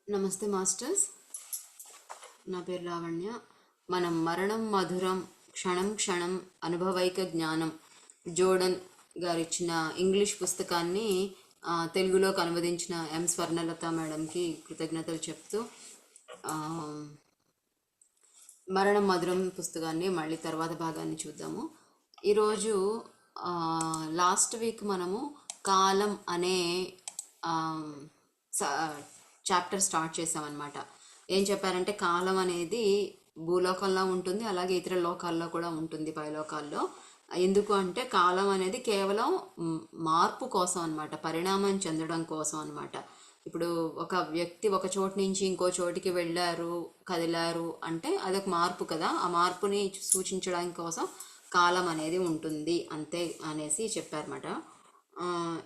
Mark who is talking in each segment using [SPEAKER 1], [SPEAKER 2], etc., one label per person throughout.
[SPEAKER 1] నమస్తే మాస్టర్స్, నా పేరు లావణ్య. మనం మరణం మధురం క్షణం క్షణం అనుభవైక జ్ఞానం జోర్డన్ గారిచ్చిన ఇంగ్లీష్ పుస్తకాన్ని తెలుగులోకి అనువదించిన ఎం స్వర్ణలత మేడంకి కృతజ్ఞతలు చెప్తూ మరణం మధురం పుస్తకాన్ని మళ్ళీ తర్వాత భాగాన్ని చూద్దాము. ఈరోజు లాస్ట్ వీక్ మనము కాలం అనే చాప్టర్ స్టార్ట్ చేసామన్నమాట. ఏం చెప్పారంటే కాలం అనేది భూలోకంలో ఉంటుంది, అలాగే ఇతర లోకాల్లో కూడా ఉంటుంది, పైలోకాల్లో. ఎందుకు అంటే కాలం అనేది కేవలం మార్పు కోసం అనమాట, పరిణామం చెందడం కోసం అనమాట. ఇప్పుడు ఒక వ్యక్తి ఒక చోటు నుంచి ఇంకో చోటికి వెళ్ళారు, కదిలారు అంటే అదొక మార్పు కదా. ఆ మార్పుని సూచించడానికి కోసం కాలం అనేది ఉంటుంది అంతే అనేసి చెప్పారన్నమాట.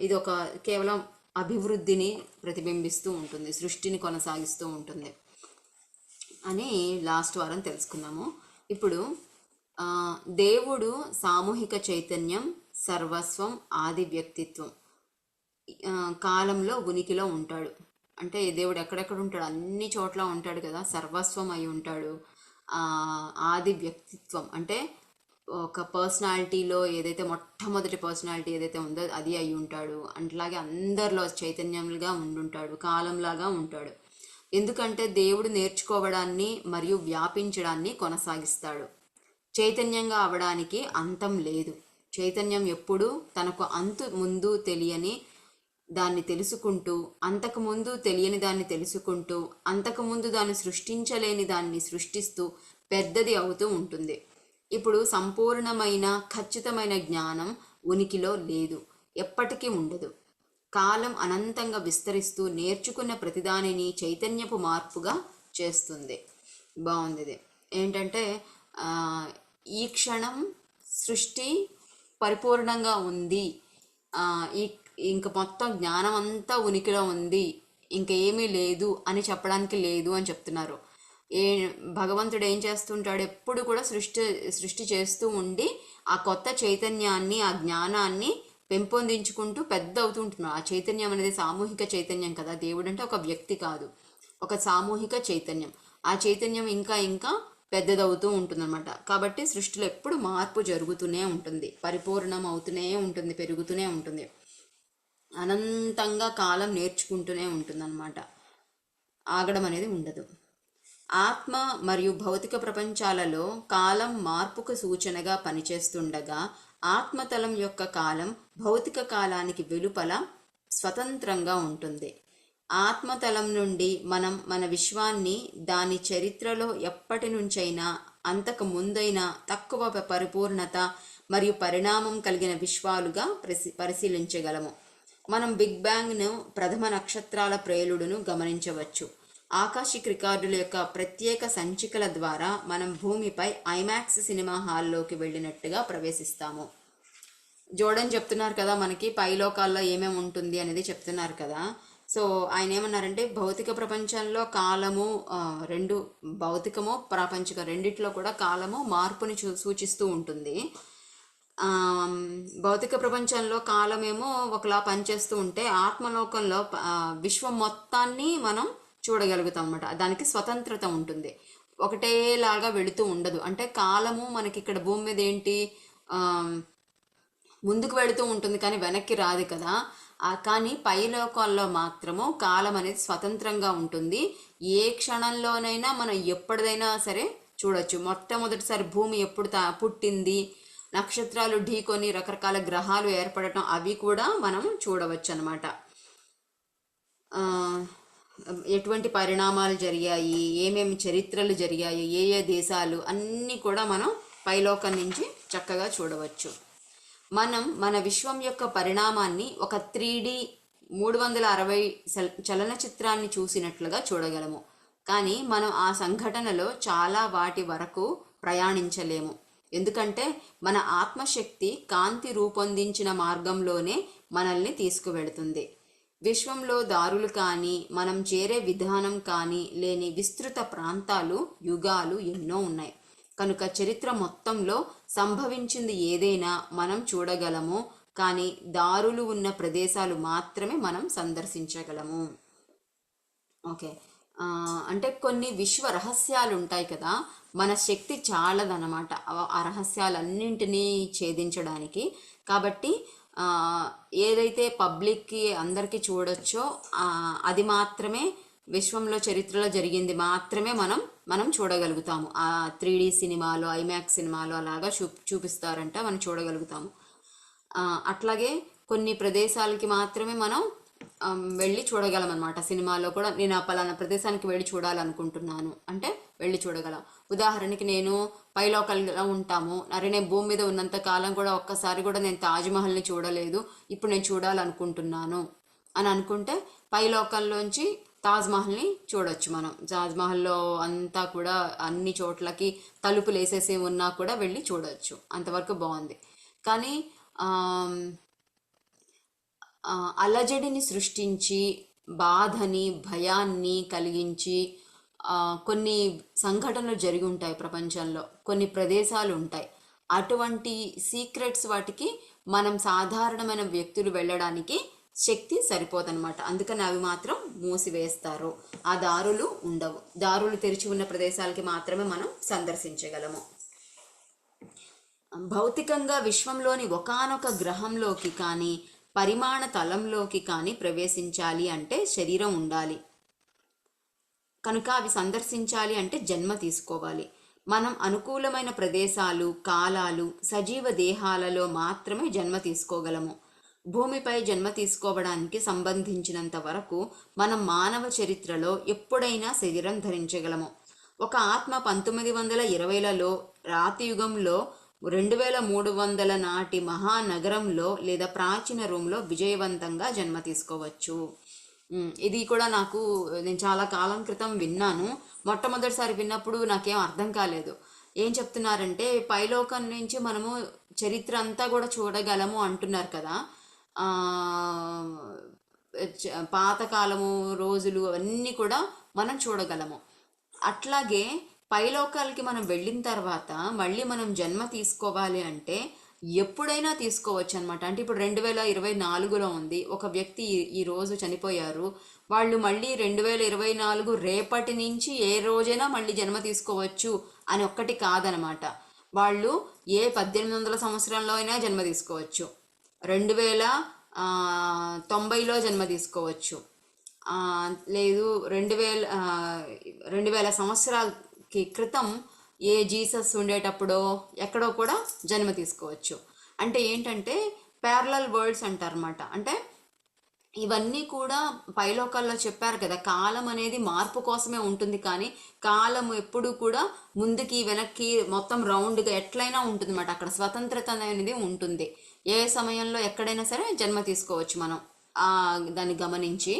[SPEAKER 1] ఇది ఒక కేవలం అభివృద్ధిని ప్రతిబింబిస్తూ ఉంటుంది, సృష్టిని కొనసాగిస్తూ ఉంటుంది అని లాస్ట్ వారం తెలుసుకున్నాము. ఇప్పుడు దేవుడు సామూహిక చైతన్యం, సర్వస్వం, ఆది వ్యక్తిత్వం, కాలంలో ఉనికిలో ఉంటాడు. అంటే దేవుడు ఎక్కడెక్కడ ఉంటాడు, అన్ని చోట్ల ఉంటాడు కదా, సర్వస్వం అయి ఉంటాడు. ఆది వ్యక్తిత్వం అంటే ఒక పర్సనాలిటీలో ఏదైతే మొట్టమొదటి పర్సనాలిటీ ఏదైతే ఉందో అది అయి ఉంటాడు. అట్లాగే అందరిలో చైతన్యంగా ఉండుంటాడు, కాలంలాగా ఉంటాడు. ఎందుకంటే దేవుడు నేర్చుకోవడాన్ని మరియు వ్యాపించడాన్ని కొనసాగిస్తాడు. చైతన్యంగా అవడానికి అంతం లేదు. చైతన్యం ఎప్పుడూ తనకు అంతు ముందు తెలియని దాన్ని తెలుసుకుంటూ, అంతకుముందు తెలియని దాన్ని తెలుసుకుంటూ, అంతకుముందు దాన్ని సృష్టించలేని దాన్ని సృష్టిస్తూ పెద్దది అవుతూ ఉంటుంది. ఇప్పుడు సంపూర్ణమైన ఖచ్చితమైన జ్ఞానం ఉనికిలో లేదు, ఎప్పటికీ ఉండదు. కాలం అనంతంగా విస్తరిస్తూ నేర్చుకున్న ప్రతిదానిని చైతన్యపు మార్పుగా చేస్తుంది. బాగుంది ఇది. ఏంటంటే ఈ క్షణం సృష్టి పరిపూర్ణంగా ఉంది, ఈ ఇంక మొత్తం జ్ఞానం అంతా ఉనికిలో ఉంది, ఇంకేమీ లేదు అని చెప్పడానికి లేదు అని చెప్తున్నారు. భగవంతుడు ఏం చేస్తుంటాడు, ఎప్పుడు కూడా సృష్టి చేస్తూ ఉండి ఆ కొత్త చైతన్యాన్ని, ఆ జ్ఞానాన్ని పెంపొందించుకుంటూ పెద్ద అవుతూ ఉంటున్నాడు. ఆ చైతన్యం అనేది సామూహిక చైతన్యం కదా. దేవుడు అంటే ఒక వ్యక్తి కాదు, ఒక సామూహిక చైతన్యం. ఆ చైతన్యం ఇంకా ఇంకా పెద్దదవుతూ ఉంటుందన్నమాట. కాబట్టి సృష్టిలో ఎప్పుడు మార్పు జరుగుతూనే ఉంటుంది, పరిపూర్ణం అవుతూనే ఉంటుంది, పెరుగుతూనే ఉంటుంది. అనంతంగా కాలం నేర్చుకుంటూనే ఉంటుందన్నమాట, ఆగడం అనేది ఉండదు. ఆత్మ మరియు భౌతిక ప్రపంచాలలో కాలం మార్పుకు సూచనగా పనిచేస్తుండగా, ఆత్మతలం యొక్క కాలం భౌతిక కాలానికి వెలుపల స్వతంత్రంగా ఉంటుంది. ఆత్మతలం నుండి మనం మన విశ్వాన్ని దాని చరిత్రలో ఎప్పటి నుంచైనా, అంతకు ముందైనా తక్కువ పరిపూర్ణత మరియు పరిణామం కలిగిన విశ్వాలుగా పరిశీలించగలము. మనం బిగ్ బ్యాంగ్ను, ప్రథమ నక్షత్రాల ప్రేలుడును గమనించవచ్చు. ఆకాశిక్ రికార్డుల యొక్క ప్రత్యేక సంచికల ద్వారా మనం భూమిపై ఐమాక్స్ సినిమా హాల్లోకి వెళ్ళినట్టుగా ప్రవేశిస్తాము. జోర్డన్ చెప్తున్నారు కదా, మనకి పైలోకాల్లో ఏమేమి ఉంటుంది అనేది చెప్తున్నారు కదా. సో ఆయన ఏమన్నారంటే భౌతిక ప్రపంచంలో కాలము రెండు, భౌతికము ప్రాపంచిక రెండిట్లో కూడా కాలము మార్పుని సూచిస్తూ ఉంటుంది. భౌతిక ప్రపంచంలో కాలమేమో ఒకలా పనిచేస్తూ ఉంటే, ఆత్మలోకంలో విశ్వం మొత్తాన్ని మనం చూడగలుగుతాం అన్నమాట. దానికి స్వతంత్రత ఉంటుంది, ఒకటేలాగా వెళుతూ ఉండదు. అంటే కాలము మనకి ఇక్కడ భూమి మీద ఏంటి, ముందుకు వెళుతూ ఉంటుంది కానీ వెనక్కి రాదు కదా. కానీ పైలోకాల్లో మాత్రము కాలం అనేది స్వతంత్రంగా ఉంటుంది. ఏ క్షణంలోనైనా మనం ఎప్పటిదైనా సరే చూడొచ్చు. మొట్టమొదటిసారి భూమి ఎప్పుడు పుట్టింది, నక్షత్రాలు ఢీకొని రకరకాల గ్రహాలు ఏర్పడటం, అవి కూడా మనం చూడవచ్చు అన్నమాట. ఎటువంటి పరిణామాలు జరిగాయి, ఏమేమి చరిత్రలు జరిగాయి, ఏ ఏ దేశాలు, అన్నీ కూడా మనం పైలోకం నుంచి చక్కగా చూడవచ్చు. మనం మన విశ్వం యొక్క పరిణామాన్ని ఒక 3D 360 చలనచిత్రాన్ని చూసినట్లుగా చూడగలము. కానీ మనం ఆ సంఘటనలో చాలా వాటి వరకు ప్రయాణించలేము. ఎందుకంటే మన ఆత్మశక్తి కాంతి రూపొందించిన మార్గంలోనే మనల్ని తీసుకువెళుతుంది. విశ్వంలో దారులు కానీ, మనం చేరే విధానం కానీ లేని విస్తృత ప్రాంతాలు, యుగాలు ఎన్నో ఉన్నాయి. కనుక చరిత్ర మొత్తంలో సంభవించింది ఏదైనా మనం చూడగలము, కానీ దారులు ఉన్న ప్రదేశాలు మాత్రమే మనం సందర్శించగలము. ఓకే, అంటే కొన్ని విశ్వ రహస్యాలు ఉంటాయి కదా, మన శక్తి చాలదనమాట ఆ రహస్యాలన్నింటినీ ఛేదించడానికి. కాబట్టి ఆ, ఏదైతే పబ్లిక్కి అందరికీ చూడొచ్చో అది మాత్రమే, విశ్వంలో చరిత్రలో జరిగింది మాత్రమే మనం చూడగలుగుతాము. ఆ 3D సినిమాలో, ఐమాక్స్ సినిమాలో అలాగా చూపిస్తారంట, మనం చూడగలుగుతాము. అట్లాగే కొన్ని ప్రదేశాలకి మాత్రమే మనం వెళ్ళి చూడగలం అనమాట. సినిమాలో కూడా నేను ఆ పలానా ప్రదేశానికి వెళ్ళి చూడాలనుకుంటున్నాను అంటే వెళ్ళి చూడగలం. ఉదాహరణకి నేను పైలోకల్లో ఉంటాము, అరే నేను భూమి మీద ఉన్నంత కాలం కూడా ఒక్కసారి కూడా నేను తాజ్మహల్ని చూడలేదు, ఇప్పుడు నేను చూడాలనుకుంటున్నాను అని అనుకుంటే పైలోకల్లోంచి తాజ్మహల్ని చూడొచ్చు మనం. తాజ్మహల్లో అంతా కూడా అన్ని చోట్లకి తలుపులు వేసేసి ఉన్నా కూడా వెళ్ళి చూడొచ్చు, అంతవరకు బాగుంది. కానీ అలజడిని సృష్టించి బాధని భయాన్ని కలిగించి కొన్ని సంఘటనలు జరిగి ఉంటాయి ప్రపంచంలో, కొన్ని ప్రదేశాలు ఉంటాయి. అటువంటి సీక్రెట్స్ వాటికి మనం సాధారణమైన వ్యక్తులు వెళ్ళడానికి శక్తి సరిపోదన్నమాట. అందుకని అవి మాత్రం మూసివేస్తారు, ఆ దారులు ఉండవు. దారులు తెరిచి ఉన్న ప్రదేశాలకి మాత్రమే మనం సందర్శించగలము. భౌతికంగా విశ్వంలోని ఒకానొక గ్రహంలోకి కానీ పరిమాణ తలంలోకి కానీ ప్రవేశించాలి అంటే శరీరం ఉండాలి కనుక అవి సందర్శించాలి అంటే జన్మ తీసుకోవాలి. మనం అనుకూలమైన ప్రదేశాలు, కాలాలు, సజీవ దేహాలలో మాత్రమే జన్మ తీసుకోగలము. భూమిపై జన్మ తీసుకోవడానికి సంబంధించినంత వరకు మనం మానవ చరిత్రలో ఎప్పుడైనా శరీరం ధరించగలము. ఒక ఆత్మ 1920లలో రాతియుగంలో 2300 నాటి మహానగరంలో లేదా ప్రాచీన రోమ్లో విజయవంతంగా జన్మ తీసుకోవచ్చు. ఇది కూడా నేను చాలా కాలం క్రితం విన్నాను. మొట్టమొదటిసారి విన్నప్పుడు నాకేం అర్థం కాలేదు. ఏం చెప్తున్నారంటే పైలోకం నుంచి మనము చరిత్ర అంతా కూడా చూడగలము అంటున్నారు కదా. పాతకాలము రోజులు అవన్నీ కూడా మనం చూడగలము. అట్లాగే పైలోకాలకి మనం వెళ్ళిన తర్వాత మళ్ళీ మనం జన్మ తీసుకోవాలి అంటే ఎప్పుడైనా తీసుకోవచ్చు అనమాట. అంటే ఇప్పుడు 2024లో ఉంది, ఒక వ్యక్తి ఈరోజు చనిపోయారు, వాళ్ళు మళ్ళీ 2024 రేపటి నుంచి ఏ రోజైనా మళ్ళీ జన్మ తీసుకోవచ్చు అని ఒక్కటి కాదనమాట. వాళ్ళు ఏ 1800 సంవత్సరంలో అయినా జన్మ తీసుకోవచ్చు, 2090లో జన్మ తీసుకోవచ్చు, లేదు 2000 సంవత్సరాలకి క్రితం ఏ జీసస్ ఉండేటప్పుడో ఎక్కడో కూడా జన్మ తీసుకోవచ్చు. అంటే ఏంటంటే ప్యారలల్ వరల్డ్స్ అంటారన్నమాట. అంటే ఇవన్నీ కూడా పైలోకాల్లో చెప్పారు కదా, కాలం అనేది మార్పు కోసమే ఉంటుంది, కానీ కాలం ఎప్పుడు కూడా ముందుకి వెనక్కి మొత్తం రౌండ్గా ఎట్లయినా ఉంటుంది అన్నమాట. అక్కడ స్వతంత్రత అనేది ఉంటుంది. ఏ సమయంలో ఎక్కడైనా సరే జన్మ తీసుకోవచ్చు మనం దాన్ని గమనించి.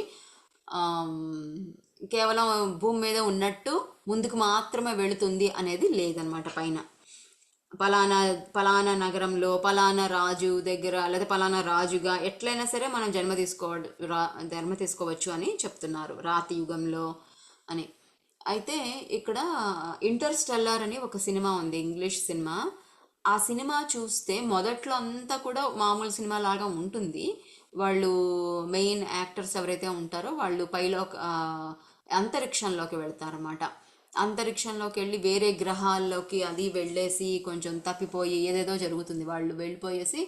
[SPEAKER 1] కేవలం భూమి మీద ఉన్నట్టు ముందుకు మాత్రమే వెళుతుంది అనేది లేదనమాట. పైన పలానా నగరంలో పలానా రాజు దగ్గర లేదా పలానా రాజుగా ఎట్లయినా సరే మనం జన్మ తీసుకోవచ్చు అని చెప్తున్నారు రాతి యుగంలో అని. అయితే ఇక్కడ ఇంటర్స్టెల్లార్ అని ఒక సినిమా ఉంది, ఇంగ్లీష్ సినిమా. ఆ సినిమా చూస్తే మొదట్లో అంతా కూడా మామూలు సినిమా లాగా ఉంటుంది. వాళ్ళు మెయిన్ యాక్టర్స్ ఎవరైతే ఉంటారో వాళ్ళు అంతరిక్షంలోకి వెళ్తారన్నమాట. అంతరిక్షంలోకి వెళ్ళి వేరే గ్రహాల్లోకి అది వెళ్ళేసి కొంచెం తప్పిపోయి ఏదేదో జరుగుతుంది. వాళ్ళు వెళ్ళిపోయేసి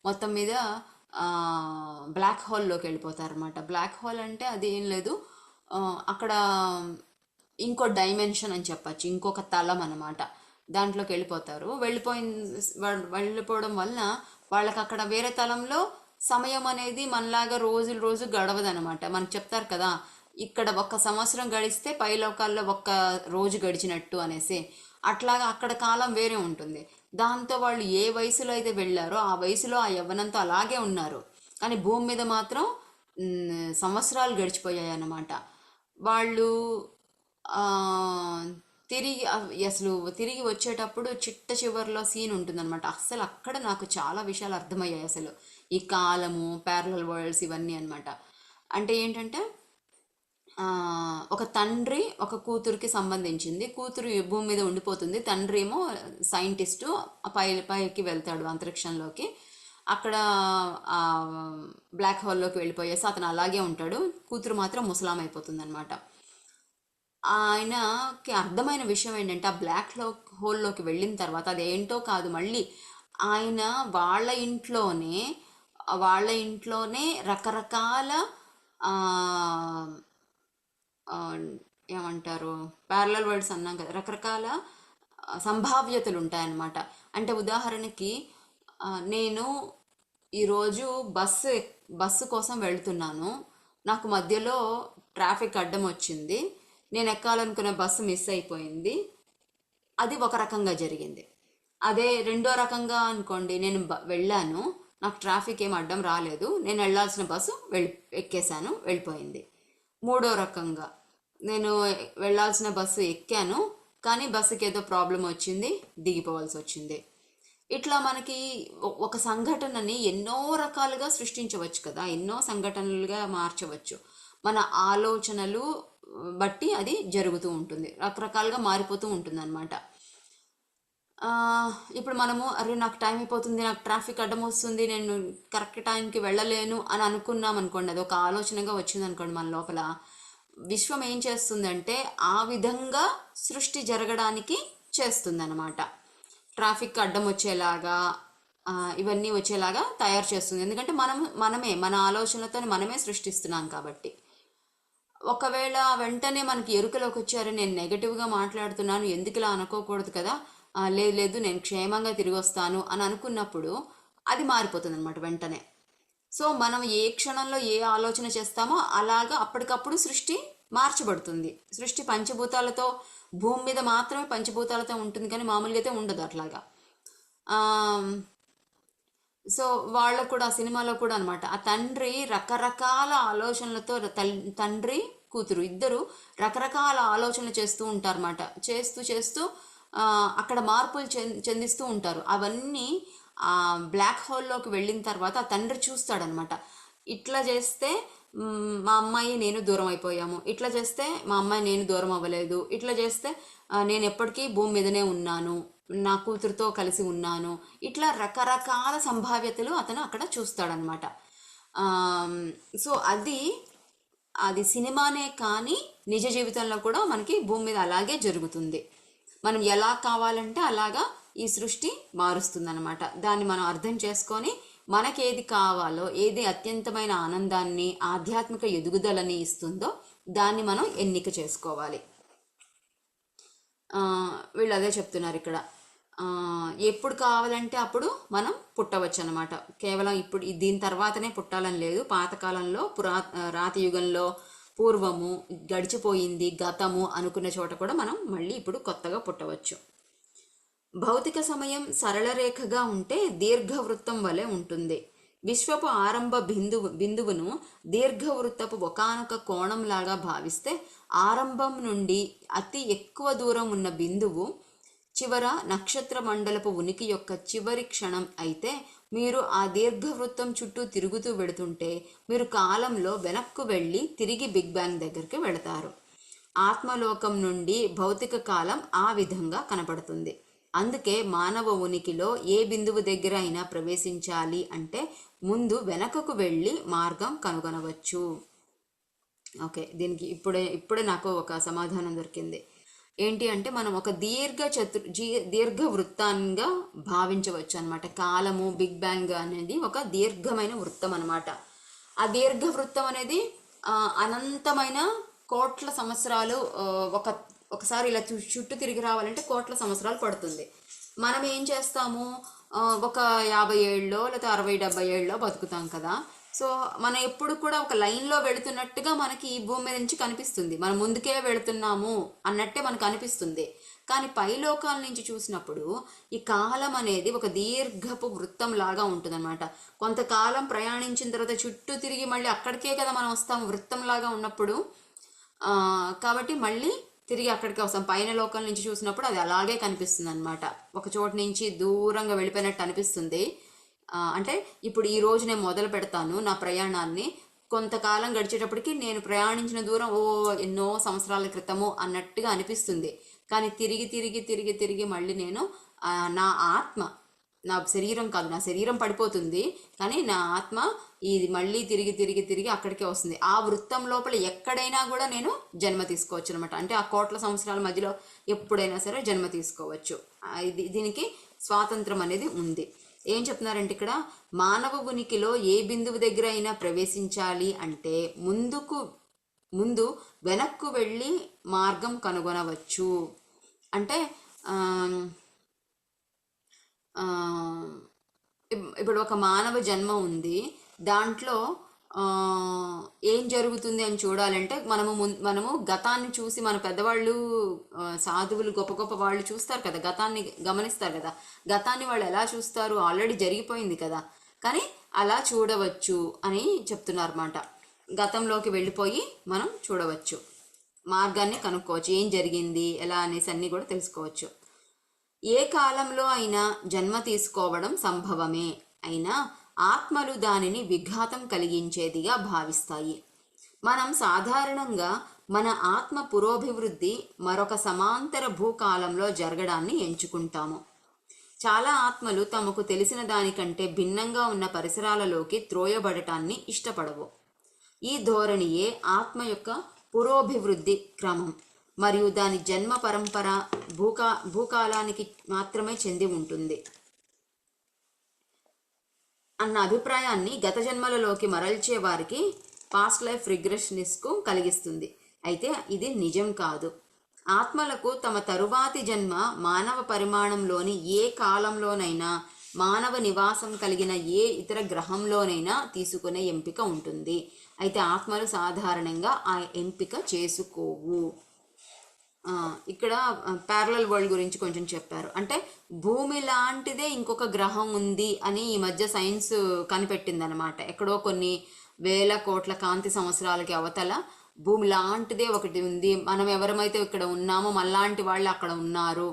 [SPEAKER 1] మొత్తం మీద బ్లాక్ హోల్లోకి వెళ్ళిపోతారన్నమాట. బ్లాక్ హోల్ అంటే అది ఏం లేదు, అక్కడ ఇంకో డైమెన్షన్ అని చెప్పచ్చు, ఇంకొక తలం అనమాట. దాంట్లోకి వెళ్ళిపోవడం వలన వాళ్ళకి అక్కడ వేరే తలంలో సమయం అనేది మనలాగా రోజు గడవదనమాట. మనకు చెప్తారు కదా, ఇక్కడ 1 సంవత్సరం గడిస్తే పైలోకాల్లో 1 రోజు గడిచినట్టు అనేసి. అట్లాగా అక్కడ కాలం వేరే ఉంటుంది. దాంతో వాళ్ళు ఏ వయసులో అయితే వెళ్ళారో ఆ వయసులో ఆ యవ్వనంతో అలాగే ఉన్నారు, కానీ భూమి మీద మాత్రం సంవత్సరాలు గడిచిపోయాయి అన్నమాట. వాళ్ళు తిరిగి వచ్చేటప్పుడు చిట్ట చివరిలో సీన్ ఉంటుందన్నమాట. అసలు అక్కడ నాకు చాలా విషయాలు అర్థమయ్యాయి అసలు, ఈ కాలము, ప్యారలల్ వరల్డ్స్ ఇవన్నీ అనమాట. అంటే ఏంటంటే ఒక తండ్రి ఒక కూతురికి సంబంధించింది. కూతురు భూమి మీద ఉండిపోతుంది, తండ్రి ఏమో సైంటిస్టు పైకి వెళ్తాడు అంతరిక్షంలోకి. అక్కడ బ్లాక్ హోల్లోకి వెళ్ళిపోయేసి అతను అలాగే ఉంటాడు, కూతురు మాత్రం ముసలాం అయిపోతుంది అనమాట. ఆయనకి అర్థమైన విషయం ఏంటంటే ఆ హోల్లోకి వెళ్ళిన తర్వాత అదేంటో కాదు, మళ్ళీ ఆయన వాళ్ళ ఇంట్లోనే రకరకాల ఆ, ఆ, ఏమంటారు, ప్యారలల్ వరల్డ్స్ అన్నాం కదా, రకరకాల సంభావ్యతలు ఉంటాయన్నమాట. అంటే ఉదాహరణకి నేను ఈరోజు బస్సు కోసం వెళ్తున్నాను. నాకు మధ్యలో ట్రాఫిక్ అడ్డం వచ్చింది. నేను ఎక్కాలనుకున్న బస్సు మిస్ అయిపోయింది. అది ఒక రకంగా జరిగింది. అదే రెండో రకంగా అనుకోండి, నేను వెళ్ళాను, నాకు ట్రాఫిక్ ఏం అడ్డం రాలేదు, నేను వెళ్ళాల్సిన బస్సు ఎక్కేశాను, వెళ్ళిపోయింది. మూడో రకంగా, నేను వెళ్ళాల్సిన బస్సు ఎక్కాను, కానీ బస్సుకి ఏదో ప్రాబ్లం వచ్చింది, దిగిపోవాల్సి వచ్చింది. ఇట్లా మనకి ఒక సంఘటనని ఎన్నో రకాలుగా సృష్టించవచ్చు కదా, ఎన్నో సంఘటనలుగా మార్చవచ్చు. మన ఆలోచనలు బట్టి అది జరుగుతూ ఉంటుంది, రకరకాలుగా మారిపోతూ ఉంటుంది అనమాట. ఇప్పుడు మనము అరే నాకు టైం అయిపోతుంది, నాకు ట్రాఫిక్ అడ్డం వస్తుంది, నేను కరెక్ట్ టైంకి వెళ్ళలేను అని అనుకున్నాం అనుకోండి, అది ఒక ఆలోచనగా వచ్చింది అనుకోండి మన లోపల. విశ్వం ఏం చేస్తుందంటే ఆ విధంగా సృష్టి జరగడానికి చేస్తుంది అనమాట. ట్రాఫిక్ అడ్డం వచ్చేలాగా ఇవన్నీ వచ్చేలాగా తయారు చేస్తుంది. ఎందుకంటే మనమే మన ఆలోచనలతో మనమే సృష్టిస్తున్నాం కాబట్టి. ఒకవేళ వెంటనే మనకి ఎరుకలోకి వచ్చారు, నేను నెగటివ్గా మాట్లాడుతున్నాను, ఎందుకు ఇలా అనుకోకూడదు కదా, లేదు లేదు నేను క్షేమంగా తిరిగి వస్తాను అని అనుకున్నప్పుడు అది మారిపోతుంది అనమాట వెంటనే. సో మనం ఏ క్షణంలో ఏ ఆలోచన చేస్తామో అలాగా అప్పటికప్పుడు సృష్టి మార్చబడుతుంది. సృష్టి పంచభూతాలతో, భూమి మీద మాత్రమే పంచభూతాలతో ఉంటుంది, కానీ మామూలుగా అయితే ఉండదు అట్లాగా. సో వాళ్ళకు కూడా ఆ సినిమాలో కూడా అనమాట, ఆ తండ్రి రకరకాల ఆలోచనలతో, తండ్రి కూతురు ఇద్దరు రకరకాల ఆలోచనలు చేస్తూ ఉంటారన్నమాట. చేస్తూ చేస్తూ అక్కడ మార్పులు చెందిస్తూ ఉంటారు. అవన్నీ ఆ బ్లాక్ హోల్లోకి వెళ్ళిన తర్వాత ఆ తండ్రి చూస్తాడనమాట. ఇట్లా చేస్తే మా అమ్మాయి నేను దూరం అయిపోయాము, ఇట్లా చేస్తే మా అమ్మాయి నేను దూరం అవ్వలేదు, ఇట్లా చేస్తే నేను ఎప్పటికీ భూమి మీదనే ఉన్నాను, నా కూతురుతో కలిసి ఉన్నాను, ఇట్లా రకరకాల సంభావ్యతలు అతను అక్కడ చూస్తాడనమాట. సో అది సినిమానే కానీ నిజ జీవితంలో కూడా మనకి భూమి మీద అలాగే జరుగుతుంది. మనం ఎలా కావాలంటే అలాగా ఈ సృష్టి మారుస్తుందన్నమాట. దాన్ని మనం అర్థం చేసుకొని మనకేది కావాలో, ఏది అత్యంతమైన ఆనందాన్ని, ఆధ్యాత్మిక ఎదుగుదలని ఇస్తుందో దాన్ని మనం ఎన్నిక చేసుకోవాలి. వీళ్ళు అదే చెప్తున్నారు ఇక్కడ. ఎప్పుడు కావాలంటే అప్పుడు మనం పుట్టవచ్చు అనమాట. కేవలం ఇప్పుడు దీని తర్వాతనే పుట్టాలని లేదు. పాతకాలంలో రాతి యుగంలో, పూర్వము, గడిచిపోయింది, గతము అనుకున్న చోట కూడా మనం మళ్ళీ ఇప్పుడు కొత్తగా పుట్టవచ్చు. భౌతిక సమయం సరళ రేఖగా ఉంటే దీర్ఘవృత్తం వలె ఉంటుంది. విశ్వపు ఆరంభ బిందువును దీర్ఘవృత్తపు ఒకానొక కోణంలాగా భావిస్తే ఆరంభం నుండి అతి ఎక్కువ దూరం ఉన్న బిందువు చివర నక్షత్ర మండలపు ఉనికి యొక్క చివరి క్షణం అయితే, మీరు ఆ దీర్ఘవృత్తం చుట్టూ తిరుగుతూ వెళుతుంటే మీరు కాలంలో వెనక్కు వెళ్ళి తిరిగి బిగ్ బ్యాంగ్ దగ్గరికి వెళతారు. ఆత్మలోకం నుండి భౌతిక కాలం ఆ విధంగా కనపడుతుంది. అందుకే మానవ ఉనికిలో ఏ బిందువు దగ్గర అయినా ప్రవేశించాలి అంటే ముందు వెనకకు వెళ్ళి మార్గం కనుగొనవచ్చు. ఓకే, దీనికి ఇప్పుడే నాకు ఒక సమాధానం దొరికింది. ఏంటి అంటే మనం ఒక దీర్ఘ వృత్తంగా భావించవచ్చు అనమాట. కాలము, బిగ్ బ్యాంగ్ అనేది ఒక దీర్ఘమైన వృత్తం అనమాట. ఆ దీర్ఘ వృత్తం అనేది అనంతమైన కోట్ల సంవత్సరాలు, ఒకసారి ఇలా చుట్టూ తిరిగి రావాలంటే కోట్ల సంవత్సరాలు పడుతుంది. మనం ఏం చేస్తాము, ఒక 50 ఏళ్ళలో లేదా 60-70 ఏళ్ళలో బతుకుతాం కదా. సో మనం ఎప్పుడు కూడా ఒక లైన్లో వెళుతున్నట్టుగా మనకి ఈ భూమి మీద నుంచి కనిపిస్తుంది, మనం ముందుకే వెళుతున్నాము అన్నట్టే మనకు అనిపిస్తుంది. కానీ పైలోకాల నుంచి చూసినప్పుడు ఈ కాలం అనేది ఒక దీర్ఘపు వృత్తం లాగా ఉంటుందన్నమాట. కొంతకాలం ప్రయాణించిన తర్వాత చుట్టూ తిరిగి మళ్ళీ అక్కడికే కదా మనం వస్తాము వృత్తంలాగా ఉన్నప్పుడు. కాబట్టి మళ్ళీ తిరిగి అక్కడికి వస్తాం. పైన లోకం నుంచి చూసినప్పుడు అది అలాగే కనిపిస్తుంది అనమాట. ఒక చోటు నుంచి దూరంగా వెళ్ళిపోయినట్టు అనిపిస్తుంది. అంటే ఇప్పుడు ఈ రోజు నేను మొదలు పెడతాను నా ప్రయాణాన్ని, కొంతకాలం గడిచేటప్పటికి నేను ప్రయాణించిన దూరం ఎన్నో సంవత్సరాల క్రితము అన్నట్టుగా అనిపిస్తుంది. కానీ తిరిగి తిరిగి తిరిగి తిరిగి మళ్ళీ నేను నా ఆత్మ నా శరీరం కాదు, నా శరీరం పడిపోతుంది, కానీ నా ఆత్మ ఇది మళ్ళీ తిరిగి తిరిగి తిరిగి అక్కడికే వస్తుంది. ఆ వృత్తం లోపల ఎక్కడైనా కూడా నేను జన్మ తీసుకోవచ్చు అనమాట. అంటే ఆ కోట్ల సంవత్సరాల మధ్యలో ఎప్పుడైనా సరే జన్మ తీసుకోవచ్చు. దీనికి స్వాతంత్రం అనేది ఉంది. ఏం చెప్తున్నారంటే ఇక్కడ మానవ ఉనికిలో ఏ బిందువు దగ్గర అయినా ప్రవేశించాలి అంటే ముందు వెనక్కు వెళ్ళి మార్గం కనుగొనవచ్చు. అంటే ఇప్పుడు ఒక మానవ జన్మ ఉంది, దాంట్లో ఏం జరుగుతుంది అని చూడాలంటే మనము గతాన్ని చూసి, మన పెద్దవాళ్ళు సాధువులు గొప్ప గొప్ప వాళ్ళు చూస్తారు కదా, గతాన్ని గమనిస్తారు కదా. గతాన్ని వాళ్ళు ఎలా చూస్తారు, ఆల్రెడీ జరిగిపోయింది కదా, కానీ అలా చూడవచ్చు అని చెప్తున్నారు అన్నమాట. గతంలోకి వెళ్ళిపోయి మనం చూడవచ్చు, మార్గాన్ని కనుక్కోవచ్చు, ఏం జరిగింది ఎలా అనేసి అన్నీ కూడా తెలుసుకోవచ్చు. ఏ కాలంలో అయినా జన్మ తీసుకోవడం సంభవమే, అయినా ఆత్మలు దానిని విఘాతం కలిగించేదిగా భావిస్తాయి. మనం సాధారణంగా మన ఆత్మ పురోభివృద్ధి మరొక సమాంతర భూకాలంలో జరగడాన్ని ఎంచుకుంటాము. చాలా ఆత్మలు తమకు తెలిసిన దానికంటే భిన్నంగా ఉన్న పరిసరాలలోకి త్రోయబడటాన్ని ఇష్టపడవు. ఈ ధోరణియే ఆత్మ యొక్క పురోభివృద్ధి క్రమం మరియు దాని జన్మ పరంపర భూకాలానికి మాత్రమే చెంది ఉంటుంది అన్న అభిప్రాయాన్ని గత జన్మలలోకి మరల్చే వారికి పాస్ట్ లైఫ్ రిగ్రెషనిస్ట్కు కలిగిస్తుంది. అయితే ఇది నిజం కాదు. ఆత్మలకు తమ తరువాతి జన్మ మానవ పరిమాణంలోని ఏ కాలంలోనైనా, మానవ నివాసం కలిగిన ఏ ఇతర గ్రహంలోనైనా తీసుకునే ఎంపిక ఉంటుంది. అయితే ఆత్మలు సాధారణంగా ఆ ఎంపిక చేసుకోవు. ఇక్కడ ప్యారలల్ వరల్డ్ గురించి కొంచెం చెప్పారు. అంటే భూమి లాంటిదే ఇంకొక గ్రహం ఉంది అని ఈ మధ్య సైన్స్ కనిపెట్టింది అనమాట. ఎక్కడో కొన్ని వేల కోట్ల కాంతి సంవత్సరాలకి అవతల భూమి లాంటిదే ఒకటి ఉంది. మనం ఎవరమైతే ఇక్కడ ఉన్నామో మనలాంటి వాళ్ళు అక్కడ ఉన్నారు.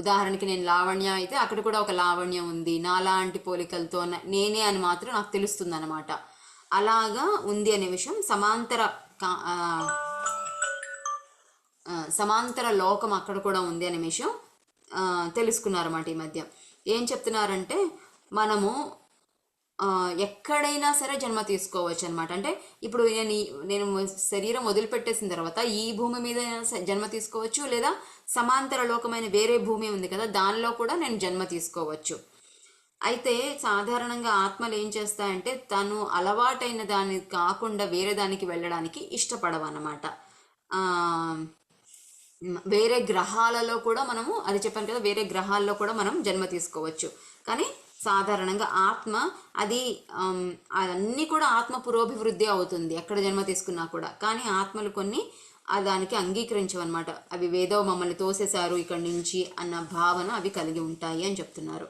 [SPEAKER 1] ఉదాహరణకి నేను లావణ్య అయితే అక్కడ కూడా ఒక లావణ్య ఉంది, నాలాంటి పోలికలతో నేనే అని మాత్రం నాకు తెలుస్తుంది అనమాట. అలాగా ఉంది అనే విషయం, సమాంతర లోకం అక్కడ కూడా ఉంది అనే విషయం తెలుసుకున్నారన్నమాట ఈ మధ్య. ఏం చెప్తున్నారంటే మనము ఎక్కడైనా సరే జన్మ తీసుకోవచ్చు అనమాట. అంటే ఇప్పుడు నేను శరీరం వదిలిపెట్టేసిన తర్వాత ఈ భూమి మీద జన్మ తీసుకోవచ్చు, లేదా సమాంతర లోకమైన వేరే భూమి ఉంది కదా, దానిలో కూడా నేను జన్మ తీసుకోవచ్చు. అయితే సాధారణంగా ఆత్మలు ఏం చేస్తాయంటే తను అలవాటైన దాని కాకుండా వేరే దానికి వెళ్ళడానికి ఇష్టపడవన్నమాట. వేరే గ్రహాలలో కూడా మనము, అది చెప్పాను కదా, వేరే గ్రహాల్లో కూడా మనం జన్మ తీసుకోవచ్చు. కానీ సాధారణంగా ఆత్మ అన్నీ కూడా ఆత్మ పురోభివృద్ధి అవుతుంది ఎక్కడ జన్మ తీసుకున్నా కూడా. కానీ ఆత్మలు కొన్ని దానికి అంగీకరించవన్నమాట. అవి వేదో మమ్మల్ని తోసేశారు ఇక్కడి నుంచి అన్న భావన అవి కలిగి ఉంటాయి అని చెప్తున్నారు.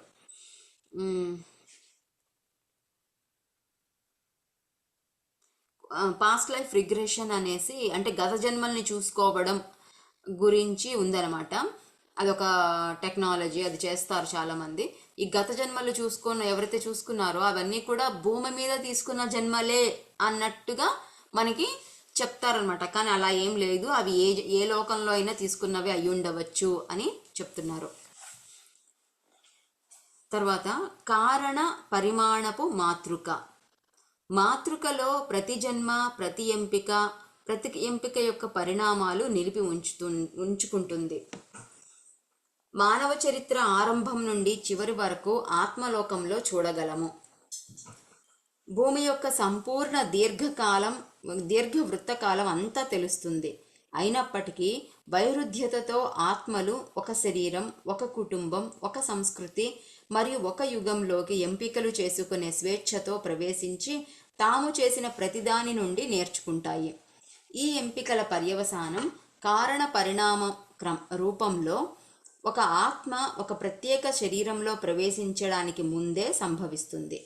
[SPEAKER 1] పాస్ట్ లైఫ్ రిగ్రెషన్ అనేసి అంటే గత జన్మల్ని చూసుకోవడం గురించి ఉందన్నమాట. అదొక టెక్నాలజీ, అది చేస్తారు చాలామంది. ఈ గత జన్మలు ఎవరైతే చూసుకున్నారో అవన్నీ కూడా భూమి మీద తీసుకున్న జన్మలే అన్నట్టుగా మనకి చెప్తారనమాట. కానీ అలా ఏం లేదు, అవి ఏ లోకంలో అయినా తీసుకున్నవి అయి ఉండవచ్చు అని చెప్తున్నారు. తర్వాత కారణ పరిమాణపు మాతృకలో ప్రతి జన్మ, ప్రతి ఎంపిక యొక్క పరిణామాలు నిలిపి ఉంచుకుంటుంది. మానవ చరిత్ర ఆరంభం నుండి చివరి వరకు ఆత్మలోకంలో చూడగలము. భూమి యొక్క సంపూర్ణ దీర్ఘ వృత్తకాలం అంతా తెలుస్తుంది. అయినప్పటికీ వైరుధ్యతతో ఆత్మలు ఒక శరీరం, ఒక కుటుంబం, ఒక సంస్కృతి మరియు ఒక యుగంలోకి ఎంపికలు చేసుకునే స్వేచ్ఛతో ప్రవేశించి తాము చేసిన ప్రతిదాని నుండి నేర్చుకుంటాయి. ఈ ఎంపికల పర్యవసానం కారణ పరిణామ రూపంలో ఒక ఆత్మ ఒక ప్రత్యేక శరీరంలో ప్రవేశించడానికి ముందే సంభవిస్తుంది.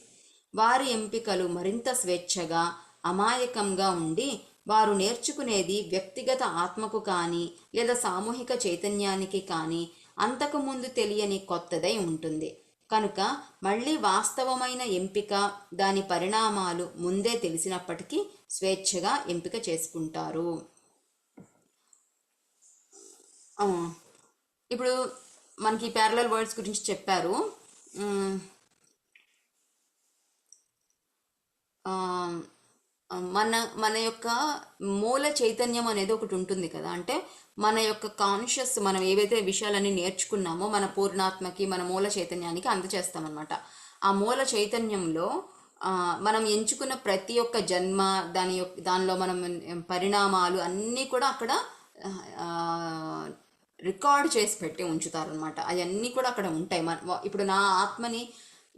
[SPEAKER 1] వారి ఎంపికలు మరింత స్వేచ్ఛగా, అమాయకంగా ఉండి వారు నేర్చుకునేది వ్యక్తిగత ఆత్మకు కానీ లేదా సామూహిక చైతన్యానికి కానీ అంతకుముందు తెలియని కొత్తదై ఉంటుంది. కనుక మళ్ళీ వాస్తవమైన ఎంపిక, దాని పరిణామాలు ముందే తెలిసినప్పటికీ స్వేచ్ఛగా ఎంపిక చేసుకుంటారు. ఇప్పుడు మనకి ప్యారలల్ వరల్డ్స్ గురించి చెప్పారు. ఆ, మన మన యొక్క మూల చైతన్యం అనేది ఒకటి ఉంటుంది కదా. అంటే మన యొక్క కాన్షియస్, మనం ఏవైతే విషయాలన్నీ నేర్చుకున్నామో మన పూర్ణాత్మకి, మన మూల చైతన్యానికి అందచేస్తామన్నమాట. ఆ మూల చైతన్యంలో మనం ఎంచుకున్న ప్రతి ఒక్క జన్మ, దానిలో మనం పరిణామాలు అన్నీ కూడా అక్కడ రికార్డ్ చేసి పెట్టి ఉంచుతారనమాట. అవన్నీ కూడా అక్కడ ఉంటాయి. ఇప్పుడు నా ఆత్మని,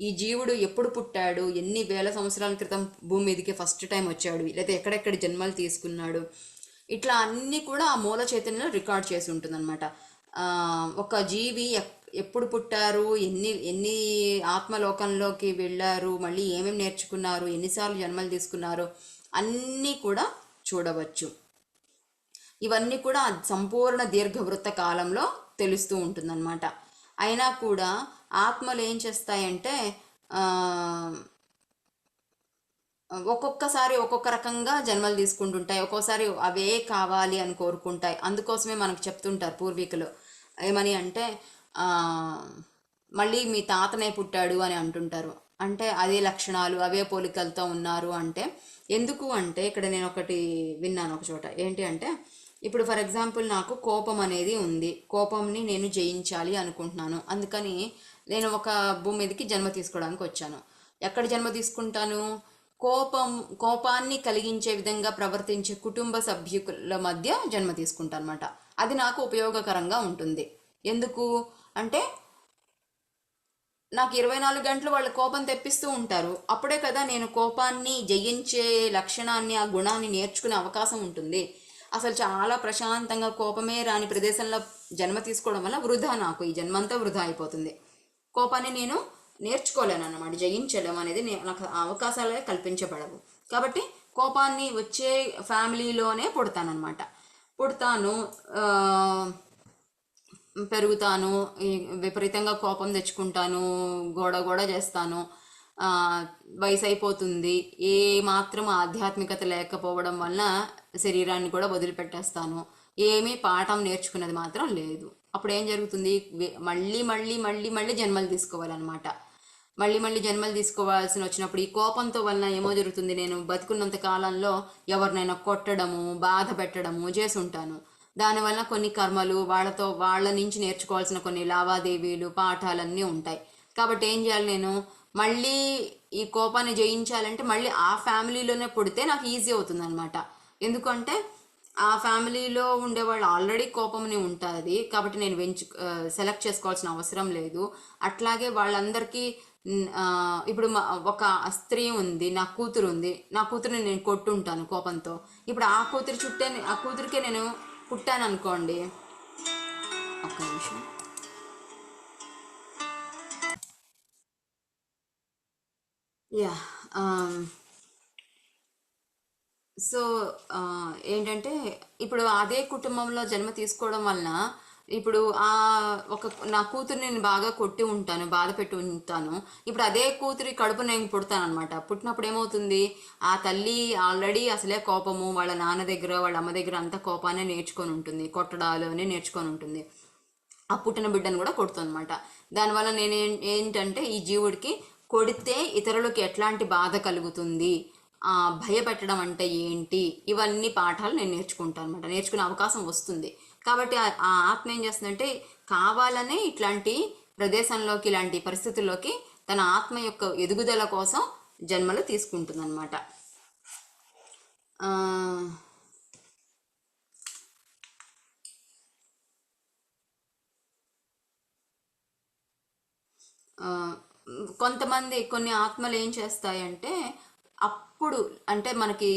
[SPEAKER 1] ఈ జీవుడు ఎప్పుడు పుట్టాడు, ఎన్ని వేల సంవత్సరాల క్రితం భూమి మీదకి ఫస్ట్ టైం వచ్చాడు, లేదా ఎక్కడెక్కడ జన్మలు తీసుకున్నాడు, ఇట్లా అన్నీ కూడా ఆ మూల చైతన్యంలో రికార్డ్ చేసి ఉంటుందన్నమాట. ఒక జీవి ఎప్పుడు పుట్టారు, ఎన్ని ఎన్ని ఆత్మలోకంలోకి వెళ్ళారు, మళ్ళీ ఏమేమి నేర్చుకున్నారు, ఎన్నిసార్లు జన్మలు తీసుకున్నారు, అన్నీ కూడా చూడవచ్చు. ఇవన్నీ కూడా సంపూర్ణ దీర్ఘవృత్త కాలంలో తెలుస్తూ ఉంటుందన్నమాట. అయినా కూడా ఆత్మలు ఏం చేస్తాయంటే ఒక్కొక్కసారి ఒక్కొక్క రకంగా జన్మలు తీసుకుంటుంటాయి. ఒక్కోసారి అవే కావాలి అని కోరుకుంటాయి. అందుకోసమే మనకు చెప్తుంటారు పూర్వీకులు ఏమని అంటే, మళ్ళీ మీ తాతనే పుట్టాడు అని అంటుంటారు. అంటే అదే లక్షణాలు, అవే పోలికలతో ఉన్నారు అంటే. ఎందుకు అంటే ఇక్కడ నేను ఒకటి విన్నాను ఒక చోట. ఏంటి అంటే, ఇప్పుడు ఫర్ ఎగ్జాంపుల్ నాకు కోపం అనేది ఉంది, కోపంని నేను జయించాలి అనుకుంటున్నాను. అందుకని నేను ఒక భూమి మీదకి జన్మ తీసుకోవడానికి వచ్చాను. ఎక్కడ జన్మ తీసుకుంటాను? కోపాన్ని కలిగించే విధంగా ప్రవర్తించే కుటుంబ సభ్యుల మధ్య జన్మ తీసుకుంటాను అనమాట. అది నాకు ఉపయోగకరంగా ఉంటుంది. ఎందుకు అంటే నాకు 24 గంటలు వాళ్ళ కోపం తెప్పిస్తూ ఉంటారు. అప్పుడే కదా నేను కోపాన్ని జయించే లక్షణాన్ని, ఆ గుణాన్ని నేర్చుకునే అవకాశం ఉంటుంది. అసలు చాలా ప్రశాంతంగా కోపమే రాని ప్రదేశంలో జన్మ తీసుకోవడం వల్ల వృధా, నాకు ఈ జన్మంతా వృధా అయిపోతుంది. కోపాన్ని నేను నేర్చుకోలేను అన్నమాట, జయించడం అనేది నాకు అవకాశాలే కల్పించబడవు. కాబట్టి కోపాన్ని వచ్చే ఫ్యామిలీలోనే పుడతానమాట. పుడతాను, పెరుగుతాను, విపరీతంగా కోపం తెచ్చుకుంటాను, గోడ చేస్తాను, వయసు అయిపోతుంది, ఏ మాత్రం ఆధ్యాత్మికత లేకపోవడం వల్ల శరీరాన్ని కూడా వదిలిపెట్టేస్తాను. ఏమీ పాఠం నేర్చుకున్నది మాత్రం లేదు. అప్పుడు ఏం జరుగుతుంది? మళ్ళీ మళ్ళీ మళ్ళీ మళ్ళీ జన్మలు తీసుకోవాలన్నమాట. మళ్ళీ మళ్ళీ జన్మలు తీసుకోవాల్సి వచ్చినప్పుడు ఈ కోపంతో వలన ఏమో జరుగుతుంది, నేను బతుకున్నంత కాలంలో ఎవరినైనా కొట్టడము, బాధ పెట్టడము చేసి ఉంటాను. దానివల్ల కొన్ని కర్మలు, వాళ్ళ నుంచి నేర్చుకోవాల్సిన కొన్ని లావాదేవీలు, పాఠాలన్నీ ఉంటాయి. కాబట్టి ఏం చేయాలి, నేను మళ్ళీ ఈ కోపాన్ని జయించాలంటే మళ్ళీ ఆ ఫ్యామిలీలోనే పుడితే నాకు ఈజీ అవుతుంది అనమాట. ఎందుకంటే ఆ ఫ్యామిలీలో ఉండేవాళ్ళు ఆల్రెడీ కోపంని ఉంటుంది, కాబట్టి నేను సెలెక్ట్ చేసుకోవాల్సిన అవసరం లేదు. అట్లాగే వాళ్ళందరికీ ఇప్పుడు ఒక స్త్రీ ఉంది, నా కూతురు ఉంది, నా కూతురుని నేను కొట్టుంటాను కోపంతో. ఇప్పుడు ఆ కూతురికే నేను పుట్టాను అనుకోండి. ఒక్క నిమిషం. యా, సో ఏంటంటే ఇప్పుడు అదే కుటుంబంలో జన్మ తీసుకోవడం వలన ఇప్పుడు నా కూతుర్ని నేను బాగా కొట్టి ఉంటాను, బాధ పెట్టి ఉంటాను. ఇప్పుడు అదే కూతురి కడుపు నేను పుడతాను అనమాట. పుట్టినప్పుడు ఏమవుతుంది, ఆ తల్లి ఆల్రెడీ అసలే కోపము, వాళ్ళ నాన్న దగ్గర వాళ్ళ అమ్మ దగ్గర అంతా కోపాన్ని నేర్చుకొని ఉంటుంది, కొట్టడాలు అని నేర్చుకొని ఉంటుంది. ఆ పుట్టిన బిడ్డను కూడా కొడుతుంది అనమాట. దానివల్ల నేను ఏంటంటే ఈ జీవుడికి కొడితే ఇతరులకు ఎట్లాంటి బాధ కలుగుతుంది, భయపెట్టడం అంటే ఏంటి, ఇవన్నీ పాఠాలు నేను నేర్చుకుంటాను అనమాట. నేర్చుకునే అవకాశం వస్తుంది. కాబట్టి ఆ ఆత్మ ఏం చేస్తుందంటే కావాలనే ఇట్లాంటి ప్రదేశంలోకి, ఇలాంటి పరిస్థితుల్లోకి తన ఆత్మ యొక్క ఎదుగుదల కోసం జన్మలు తీసుకుంటుంది అనమాట. కొంతమంది కొన్ని ఆత్మలు ఏం చేస్తాయంటే అప్పుడు అంటే మనకి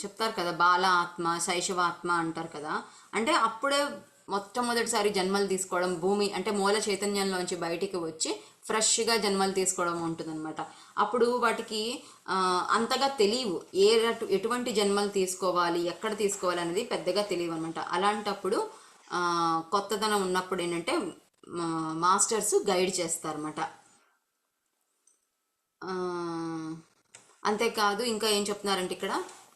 [SPEAKER 1] చెప్తారు కదా, బాల ఆత్మ, శైశవాత్మ అంటారు కదా. అంటే అప్పుడే మొట్టమొదటిసారి జన్మలు తీసుకోవడం, భూమి అంటే మూల చైతన్యంలోంచి బయటికి వచ్చి ఫ్రెష్గా జన్మలు తీసుకోవడం ఉంటుందన్నమాట. అప్పుడు వాటికి అంతగా తెలియవు, ఎటువంటి జన్మలు తీసుకోవాలి, ఎక్కడ తీసుకోవాలి అనేది పెద్దగా తెలియవు అనమాట. అలాంటప్పుడు కొత్తదనం ఉన్నప్పుడు ఏంటంటే మాస్టర్స్ గైడ్ చేస్తారన్నమాట. అంతేకాదు ఇంకా ఏం చెప్తున్నారంటే ఇక్కడ,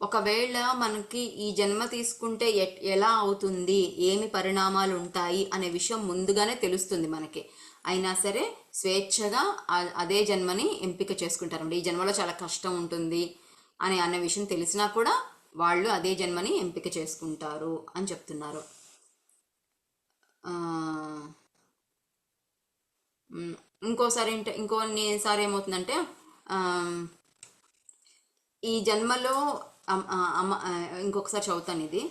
[SPEAKER 1] ఒకవేళ మనకి ఈ జన్మ తీసుకుంటే ఎలా అవుతుంది, ఏమి పరిణామాలు ఉంటాయి అనే విషయం ముందుగానే తెలుస్తుంది మనకి. అయినా సరే స్వేచ్ఛగా అదే జన్మని ఎంపిక చేసుకుంటారు. ఈ జన్మలో చాలా కష్టం ఉంటుంది అన్న విషయం తెలిసినా కూడా వాళ్ళు అదే జన్మని ఎంపిక చేసుకుంటారు అని చెప్తున్నారు. ఇంకోసారి ఏమవుతుందంటే ఈ జన్మలో ఇంకొకసారి చదువుతాను ఇది.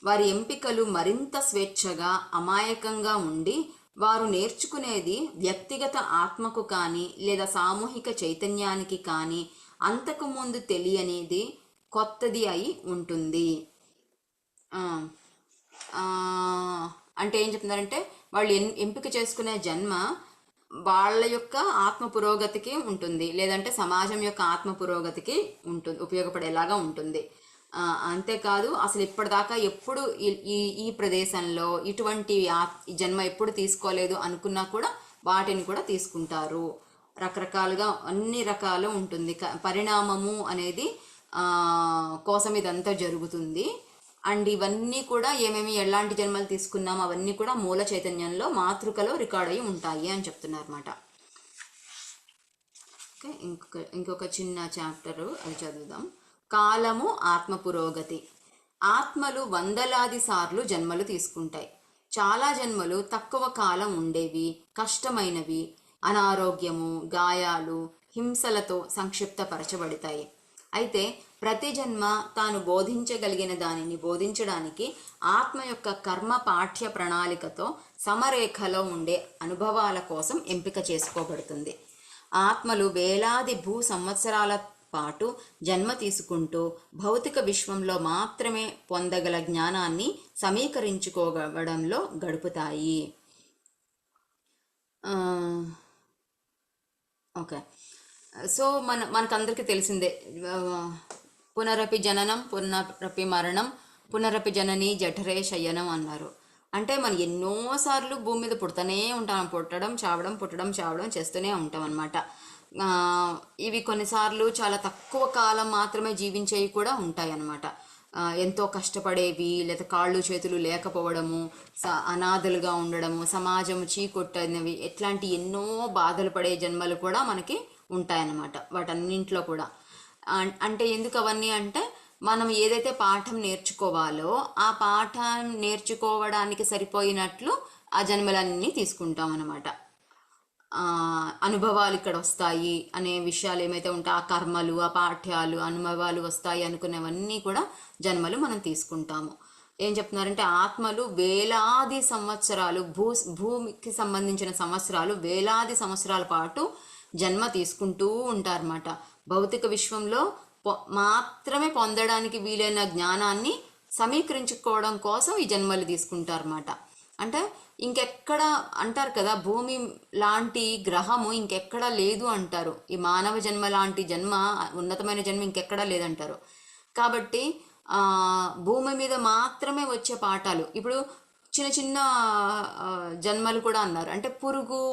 [SPEAKER 1] వారి ఎంపికలు మరింత స్వేచ్ఛగా అమాయకంగా ఉండి వారు నేర్చుకునేది వ్యక్తిగత ఆత్మకు కానీ లేదా సామూహిక చైతన్యానికి కానీ అంతకుముందు తెలియనిది కొత్తది అయి ఉంటుంది. అంటే ఏం చెప్తున్నారంటే వాళ్ళు ఎంపిక చేసుకునే జన్మ వాళ్ళ యొక్క ఆత్మ పురోగతికి ఉంటుంది, లేదంటే సమాజం యొక్క ఆత్మ పురోగతికి ఉంటుంది, ఉపయోగపడేలాగా ఉంటుంది. అంతేకాదు అసలు ఇప్పటిదాకా ఎప్పుడు ఈ ప్రదేశంలో ఇటువంటి జన్మ ఎప్పుడు తీసుకోలేదు అనుకున్నా కూడా వాటిని కూడా తీసుకుంటారు. రకరకాలుగా అన్ని రకాలు ఉంటుంది. పరిణామము అనేది కోసం ఇదంతా జరుగుతుంది. అండ్ ఇవన్నీ కూడా ఎలాంటి జన్మలు తీసుకున్నామో అవన్నీ కూడా మూల చైతన్యంలో మాతృకలో రికార్డ్ అయ్యి ఉంటాయి అని చెప్తున్నారు అన్నమాట. ఓకే, ఇంకొక చిన్న చాప్టరు అది చదువుదాం. కాలము ఆత్మ పురోగతి. ఆత్మలు వందలాది సార్లు జన్మలు తీసుకుంటాయి. చాలా జన్మలు తక్కువ కాలం ఉండేవి, కష్టమైనవి, అనారోగ్యము, గాయాలు, హింసలతో సంక్షిప్తపరచబడతాయి. అయితే ప్రతి జన్మ తాను బోధించగలిగిన దానిని బోధించడానికి ఆత్మ యొక్క కర్మ పాఠ్య ప్రణాళికతో సమరేఖలో ఉండే అనుభవాల కోసం ఎంపిక చేసుకోబడుతుంది. ఆత్మలు వేలాది సంవత్సరాల పాటు జన్మ తీసుకుంటూ భౌతిక విశ్వంలో మాత్రమే పొందగల జ్ఞానాన్ని సమీకరించుకోవడంలో గడుపుతాయి. ఓకే, సో మనకందరికీ తెలిసిందే, పునరపి జననం పునరపి మరణం పునరపి జనని జఠరే శయనం అన్నారు. అంటే మనం ఎన్నోసార్లు భూమి మీద పుడుతూనే ఉంటాం, పుట్టడం చావడం చేస్తూనే ఉంటాం అన్నమాట. ఇవి కొన్నిసార్లు చాలా తక్కువ కాలం మాత్రమే జీవించేవి కూడా ఉంటాయి అన్నమాట. ఎంతో కష్టపడేవి, లేదా కాళ్ళు చేతులు లేకపోవడము, అనాథలుగా ఉండడము, సమాజం చీకొట్టనివి, ఎట్లాంటి ఎన్నో బాధలు పడే జన్మలు కూడా మనకి ఉంటాయన్నమాట. వాటన్నింట్లో కూడా అంటే ఎందుకు అవన్నీ అంటే మనం ఏదైతే పాఠం నేర్చుకోవాలో ఆ పాఠం నేర్చుకోవడానికి సరిపోయినట్లు ఆ జన్మలన్నీ తీసుకుంటాం అన్నమాట. అనుభవాలు ఇక్కడ వస్తాయి అనే విషయాలు ఏమైతే ఉంటాయో, ఆ కర్మలు, ఆ పాఠ్యాలు, అనుభవాలు వస్తాయి అనుకునేవన్నీ కూడా జన్మలు మనం తీసుకుంటాము. ఏం చెప్తున్నారంటే ఆత్మలు వేలాది సంవత్సరాలు భూమికి సంబంధించిన సంవత్సరాలు వేలాది సంవత్సరాల పాటు జన్మ తీసుకుంటూ ఉంటారన్నమాట. భౌతిక విశ్వంలో మాత్రమే పొందడానికి వీలైన జ్ఞానాన్ని సమీకరించుకోవడం కోసం ఈ జన్మలు తీసుకుంటారన్నమాట. అంటే ఇంకెక్కడ అంటారు కదా, భూమి లాంటి గ్రహము ఇంకెక్కడా లేదు అంటారు. ఈ మానవ జన్మ లాంటి జన్మ, ఉన్నతమైన జన్మ ఇంకెక్కడా లేదంటారు. కాబట్టి భూమి మీద మాత్రమే వచ్చే పాఠాలు, ఇప్పుడు చిన్న చిన్న జన్మలు కూడా అన్నారు. అంటే పురుగు,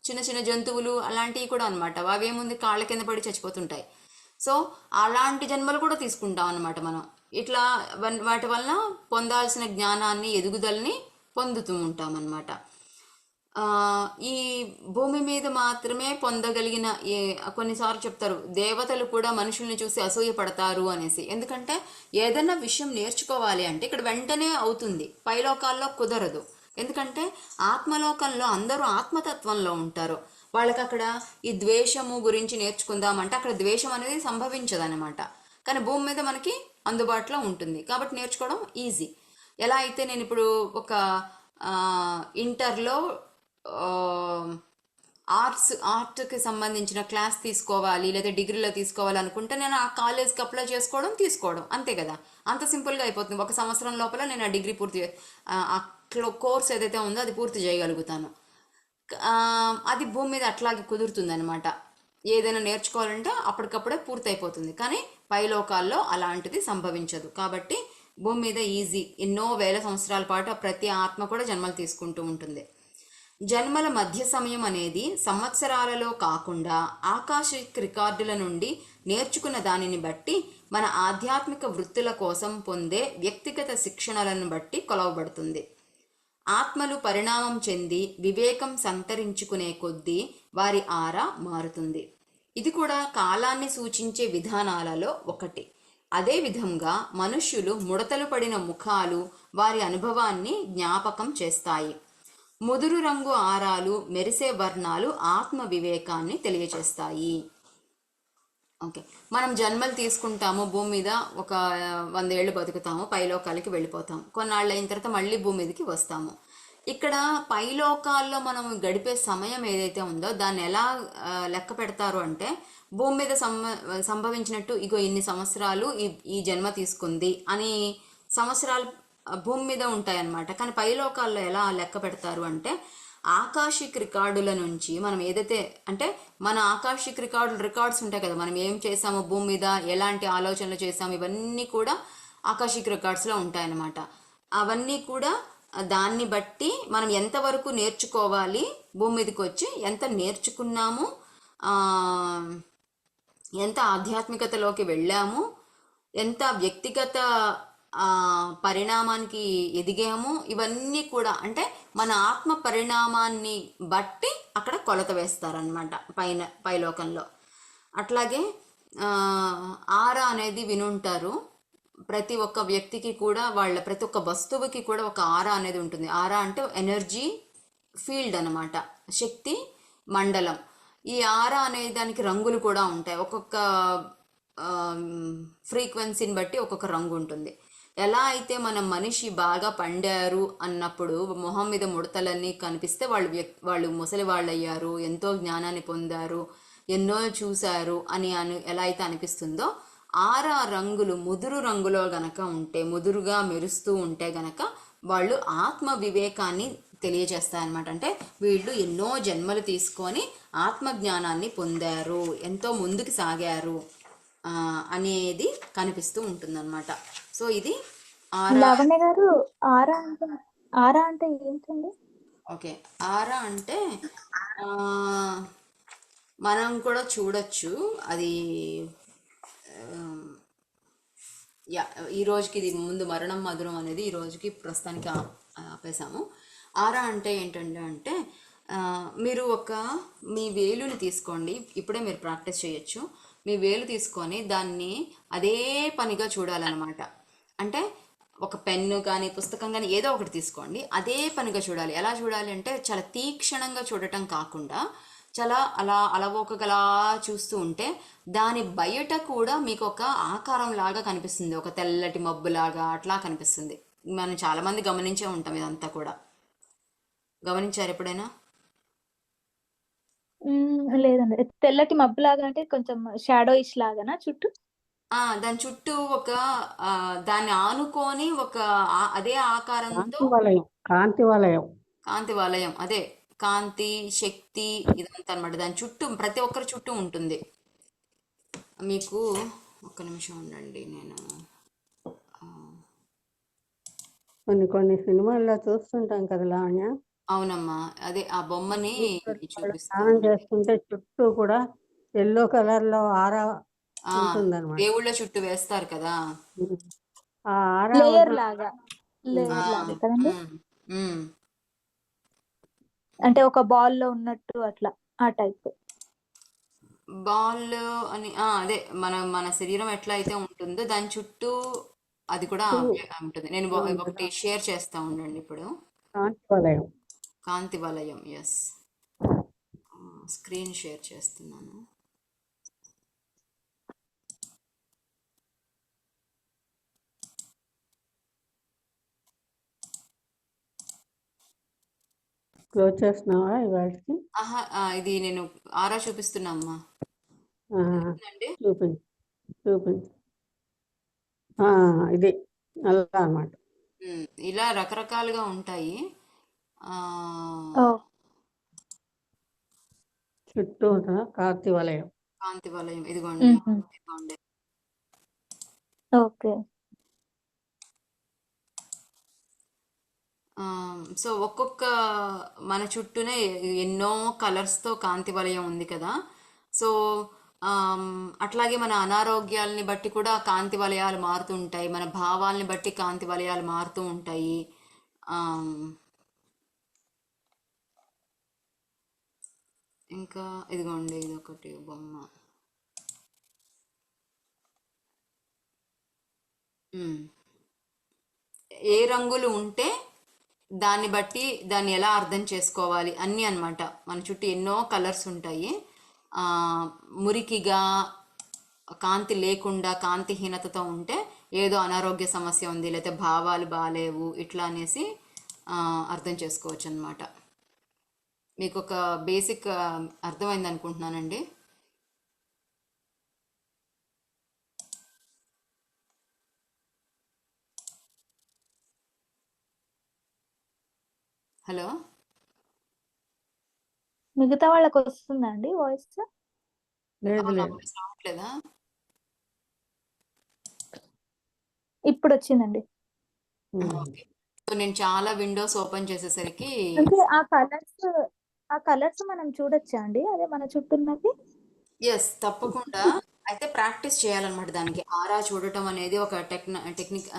[SPEAKER 1] చిన్న చిన్న జంతువులు అలాంటివి కూడా అనమాట. అవేముంది, కాళ్ళ కింద పడి చచ్చిపోతుంటాయి. సో అలాంటి జన్మలు కూడా తీసుకుంటాం అన్నమాట మనం. ఇట్లా వాటి వలన పొందాల్సిన జ్ఞానాన్ని, ఎదుగుదలని పొందుతూ ఉంటాం అన్నమాట. ఈ భూమి మీద మాత్రమే పొందగలిగిన కొన్నిసార్లు చెప్తారు, దేవతలు కూడా మనుషుల్ని చూసి అసూయపడతారు అనేసి. ఎందుకంటే ఏదైనా విషయం నేర్చుకోవాలి అంటే ఇక్కడ వెంటనే అవుతుంది, పైలోకాల్లో కుదరదు. ఎందుకంటే ఆత్మలోకంలో అందరూ ఆత్మతత్వంలో ఉంటారు. వాళ్ళకి అక్కడ ఈ ద్వేషము గురించి నేర్చుకుందామంటే అక్కడ ద్వేషం అనేది సంభవించదనమాట. కానీ భూమి మీద మనకి అందుబాటులో ఉంటుంది కాబట్టి నేర్చుకోవడం ఈజీ. ఎలా అయితే నేను ఇప్పుడు ఒక ఇంటర్లో ఆర్ట్కి సంబంధించిన క్లాస్ తీసుకోవాలి లేదా డిగ్రీలో తీసుకోవాలి అనుకుంటే నేను ఆ కాలేజ్కి అప్లై తీసుకోవడం అంతే కదా, అంత సింపుల్గా అయిపోతుంది. 1 సంవత్సరం లోపల నేను ఆ డిగ్రీ పూర్తి, ఆ కోర్స్ ఏదైతే ఉందో అది పూర్తి చేయగలుగుతాను. అది భూమి మీద అట్లాగే కుదురుతుంది అనమాట. ఏదైనా నేర్చుకోవాలంటే అప్పటికప్పుడే పూర్తి అయిపోతుంది. కానీ పైలోకాల్లో అలాంటిది సంభవించదు. కాబట్టి భూమి మీద ఈజీ, ఎన్నో వేల సంవత్సరాల పాటు ప్రతి ఆత్మ కూడా జన్మలు తీసుకుంటూ ఉంటుంది. జన్మల మధ్య సమయం అనేది సంవత్సరాలలో కాకుండా ఆకాశిక్ రికార్డుల నుండి నేర్చుకున్న దానిని బట్టి మన ఆధ్యాత్మిక వృత్తుల కోసం పొందే వ్యక్తిగత శిక్షణలను బట్టి కొలవబడుతుంది. ఆత్మలు పరిణామం చెంది వివేకం సంతరించుకునే కొద్దీ వారి ఆరా మారుతుంది. ఇది కూడా కాలాన్ని సూచించే విధానాలలో ఒకటి. అదే విధంగా మనుష్యులు ముడతలు పడిన ముఖాలు వారి అనుభవాన్ని జ్ఞాపకం చేస్తాయి. ముదురు రంగు ఆరాలు, మెరిసే వర్ణాలు ఆత్మ వివేకాన్ని తెలియచేస్తాయి. ఓకే, మనం జన్మలు తీసుకుంటాము భూమి మీద, ఒక 100 ఏళ్ళు బతుకుతాము, పైలోకాలకి వెళ్ళిపోతాం, కొన్నాళ్ళు అయిన తర్వాత మళ్ళీ భూమి మీదకి వస్తాము. ఇక్కడ పైలోకాల్లో మనం గడిపే సమయం ఏదైతే ఉందో దాన్ని ఎలా లెక్క పెడతారు అంటే, భూమి మీద సంభవించినట్టు ఇగో ఇన్ని సంవత్సరాలు ఈ జన్మ తీసుకుంది అని సంవత్సరాలు భూమి మీద ఉంటాయన్నమాట. కానీ పైలోకాల్లో ఎలా లెక్క పెడతారు అంటే, ఆకాశిక్ రికార్డుల నుంచి మనం ఏదైతే అంటే మన ఆకాశిక్ రికార్డ్స్ ఉంటాయి కదా, మనం ఏం చేసామో భూమి మీద, ఎలాంటి ఆలోచనలు చేసాము, ఇవన్నీ కూడా ఆకాశిక్ రికార్డ్స్లో ఉంటాయన్నమాట. అవన్నీ కూడా దాన్ని బట్టి మనం ఎంతవరకు నేర్చుకోవాలి, భూమి మీదకి వచ్చి ఎంత నేర్చుకున్నాము, ఎంత ఆధ్యాత్మికతలోకి వెళ్ళాము, ఎంత వ్యక్తిగత పరిణామానికి ఎదిగాము, ఇవన్నీ కూడా అంటే మన ఆత్మ పరిణామాన్ని బట్టి అక్కడ కొలత వేస్తారనమాట పైలోకంలో. అట్లాగే ఆరా అనేది వినుంటారు. ప్రతి ఒక్క వ్యక్తికి కూడా ప్రతి ఒక్క వస్తువుకి కూడా ఒక ఆరా అనేది ఉంటుంది. ఆరా అంటే ఎనర్జీ ఫీల్డ్ అనమాట, శక్తి మండలం. ఈ ఆరా అనే దానికి రంగులు కూడా ఉంటాయి. ఒక్కొక్క ఫ్రీక్వెన్సీని బట్టి ఒక్కొక్క రంగు ఉంటుంది. ఎలా అయితే మనం మనిషి బాగా పండారు అన్నప్పుడు మొహం మీద ముడతలన్నీ కనిపిస్తే వాళ్ళు ముసలి వాళ్ళు అయ్యారు, ఎంతో జ్ఞానాన్ని పొందారు, ఎన్నో చూశారు అని ఎలా అయితే అనిపిస్తుందో, ఆరా రంగులు ముదురు రంగులో గనక ఉంటే, ముదురుగా మెరుస్తూ ఉంటే గనక వాళ్ళు ఆత్మ వివేకాన్ని తెలియజేస్తారనమాట. అంటే వీళ్ళు ఎన్నో జన్మలు తీసుకొని ఆత్మ జ్ఞానాన్ని పొందారు, ఎంతో ముందుకు సాగారు అనేది కనిపిస్తూ ఉంటుందన్నమాట. సో ఇది
[SPEAKER 2] లావణ్య గారు, ఆరా అంటే ఏంటండి?
[SPEAKER 1] ఓకే, ఆరా అంటే మనం కూడా చూడొచ్చు అది. యా, ఈ రోజుకి ఇది ముందు మరణం మధురం అనేది ఈ రోజుకి ప్రస్తుతానికి ఆపేసాము. ఆరా అంటే ఏంటంటే అంటే మీరు మీ వేలుని తీసుకోండి, ఇప్పుడే మీరు ప్రాక్టీస్ చేయొచ్చు. మీ వేలు తీసుకొని దాన్ని అదే పనిగా చూడాలన్నమాట. అంటే ఒక పెన్ను కానీ పుస్తకం కానీ ఏదో ఒకటి తీసుకోండి, అదే పనిగా చూడాలి. ఎలా చూడాలి అంటే చాలా తీక్షణంగా చూడటం కాకుండా చాలా అలవోకగలా చూస్తూ ఉంటే దాని బయట కూడా మీకు ఒక ఆకారం లాగా కనిపిస్తుంది, ఒక తెల్లటి మబ్బులాగా అట్లా కనిపిస్తుంది. మనం చాలామంది గమనించే ఉంటాం, ఇదంతా కూడా గమనించారు ఎప్పుడైనా?
[SPEAKER 2] లేదండి. తెల్లటి మబ్బులాగా అంటే కొంచెం షాడోయిష్ లాగానా చుట్టూ?
[SPEAKER 1] దాని చుట్టూ దాన్ని ఆనుకొని అదే ఆకారంతో కాంతి వలయం, అదే కాంతి శక్తి ఇదంతా అనమాట. దాని చుట్టూ ప్రతి ఒక్కరి చుట్టూ ఉంటుంది. మీకు ఒక్క నిమిషం ఉండండి, నేను
[SPEAKER 3] కొన్ని సినిమాల్లో చూస్తుంటాం కదా లావణ్య.
[SPEAKER 1] అవునమ్మా, అదే ఆ బొమ్మని
[SPEAKER 3] స్నానం
[SPEAKER 1] చూపిస్తాను.
[SPEAKER 3] చేస్తుంటే చుట్టూ కూడా ఎల్లో కలర్ లో ఆరా ఉంటుందన్నమాట.
[SPEAKER 1] దేవుళ్ళ చుట్టూ వేస్తారు కదా,
[SPEAKER 3] ఆ ఆరా
[SPEAKER 2] లేయర్ లాగా కదండి, అంటే ఒక బాల్ లో ఉన్నట్టు అట్లా ఆ టైప్.
[SPEAKER 1] బాల్ అని అదే మన శరీరం ఎట్లా అయితే ఉంటుందో దాని చుట్టూ అది కూడా ఉంటుంది. నేను ఒకటి షేర్ చేస్తా ఉండండి ఇప్పుడు. కాంతి వలయం, ఎస్, స్క్రీన్ షేర్ చేస్తున్నాను.
[SPEAKER 3] క్లోజ్ చేస్తున్నావా ఇవాళకి?
[SPEAKER 1] ఇది నేను ఆరా చూపిస్తున్నా అమ్మా,
[SPEAKER 3] చూపించు. ఇది అలా అన్నమాట.
[SPEAKER 1] ఇలా రకరకాలుగా ఉంటాయి.
[SPEAKER 3] చుట్టూ కాంతి వలయం,
[SPEAKER 1] ఇదిగోండి.
[SPEAKER 2] ఓకే.
[SPEAKER 1] సో ఒక్కొక్క మన చుట్టూనే ఎన్నో కలర్స్తో కాంతి వలయం ఉంది కదా. సో అట్లాగే మన అనారోగ్యాలని బట్టి కూడా కాంతి వలయాలు మారుతూ ఉంటాయి, మన భావాల్ని బట్టి కాంతి వలయాలు మారుతూ ఉంటాయి. ఇంకా ఇదిగోండి ఇది ఒకటి బొమ్మ. ఉమ్. ఏ రంగులు ఉంటే దాన్ని బట్టి దాన్ని ఎలా అర్థం చేసుకోవాలి అన్నీ అన్నమాట. మన చుట్టూ ఎన్నో కలర్స్ ఉంటాయి. ఆ, మురికిగా, కాంతి లేకుండా, కాంతిహీనతతో ఉంటే ఏదో అనారోగ్య సమస్య ఉంది, లేకపోతే భావాలు బాలేవు ఇట్లా అనేసి అర్థం చేసుకోవచ్చు అనమాట. మీకు ఒక బేసిక్ అర్థమైంది అనుకుంటున్నానండి. హలో,
[SPEAKER 2] మిగతా వాళ్ళకి వస్తుందా అండి వాయిస్?
[SPEAKER 3] లేదు
[SPEAKER 1] నా
[SPEAKER 3] లేదు.
[SPEAKER 1] వాయిస్ రావట్లేదా?
[SPEAKER 2] ఇప్పుడు వచ్చిందండి.
[SPEAKER 3] ఉమ్.
[SPEAKER 1] ఓకే. సో నేను చాలా విండోస్ ఓపెన్ చేసేసరికి
[SPEAKER 2] అంటే ఆ కలర్స్ మనం చూడొచ్చా అండి, అదే మన చుట్టూ ఉన్నది?
[SPEAKER 1] ఎస్, తప్పకుండా. అయితే ప్రాక్టీస్ చేయాలన్నమాట. దానికి ఆరా చూడటం అనేది ఒక టెక్నిక్.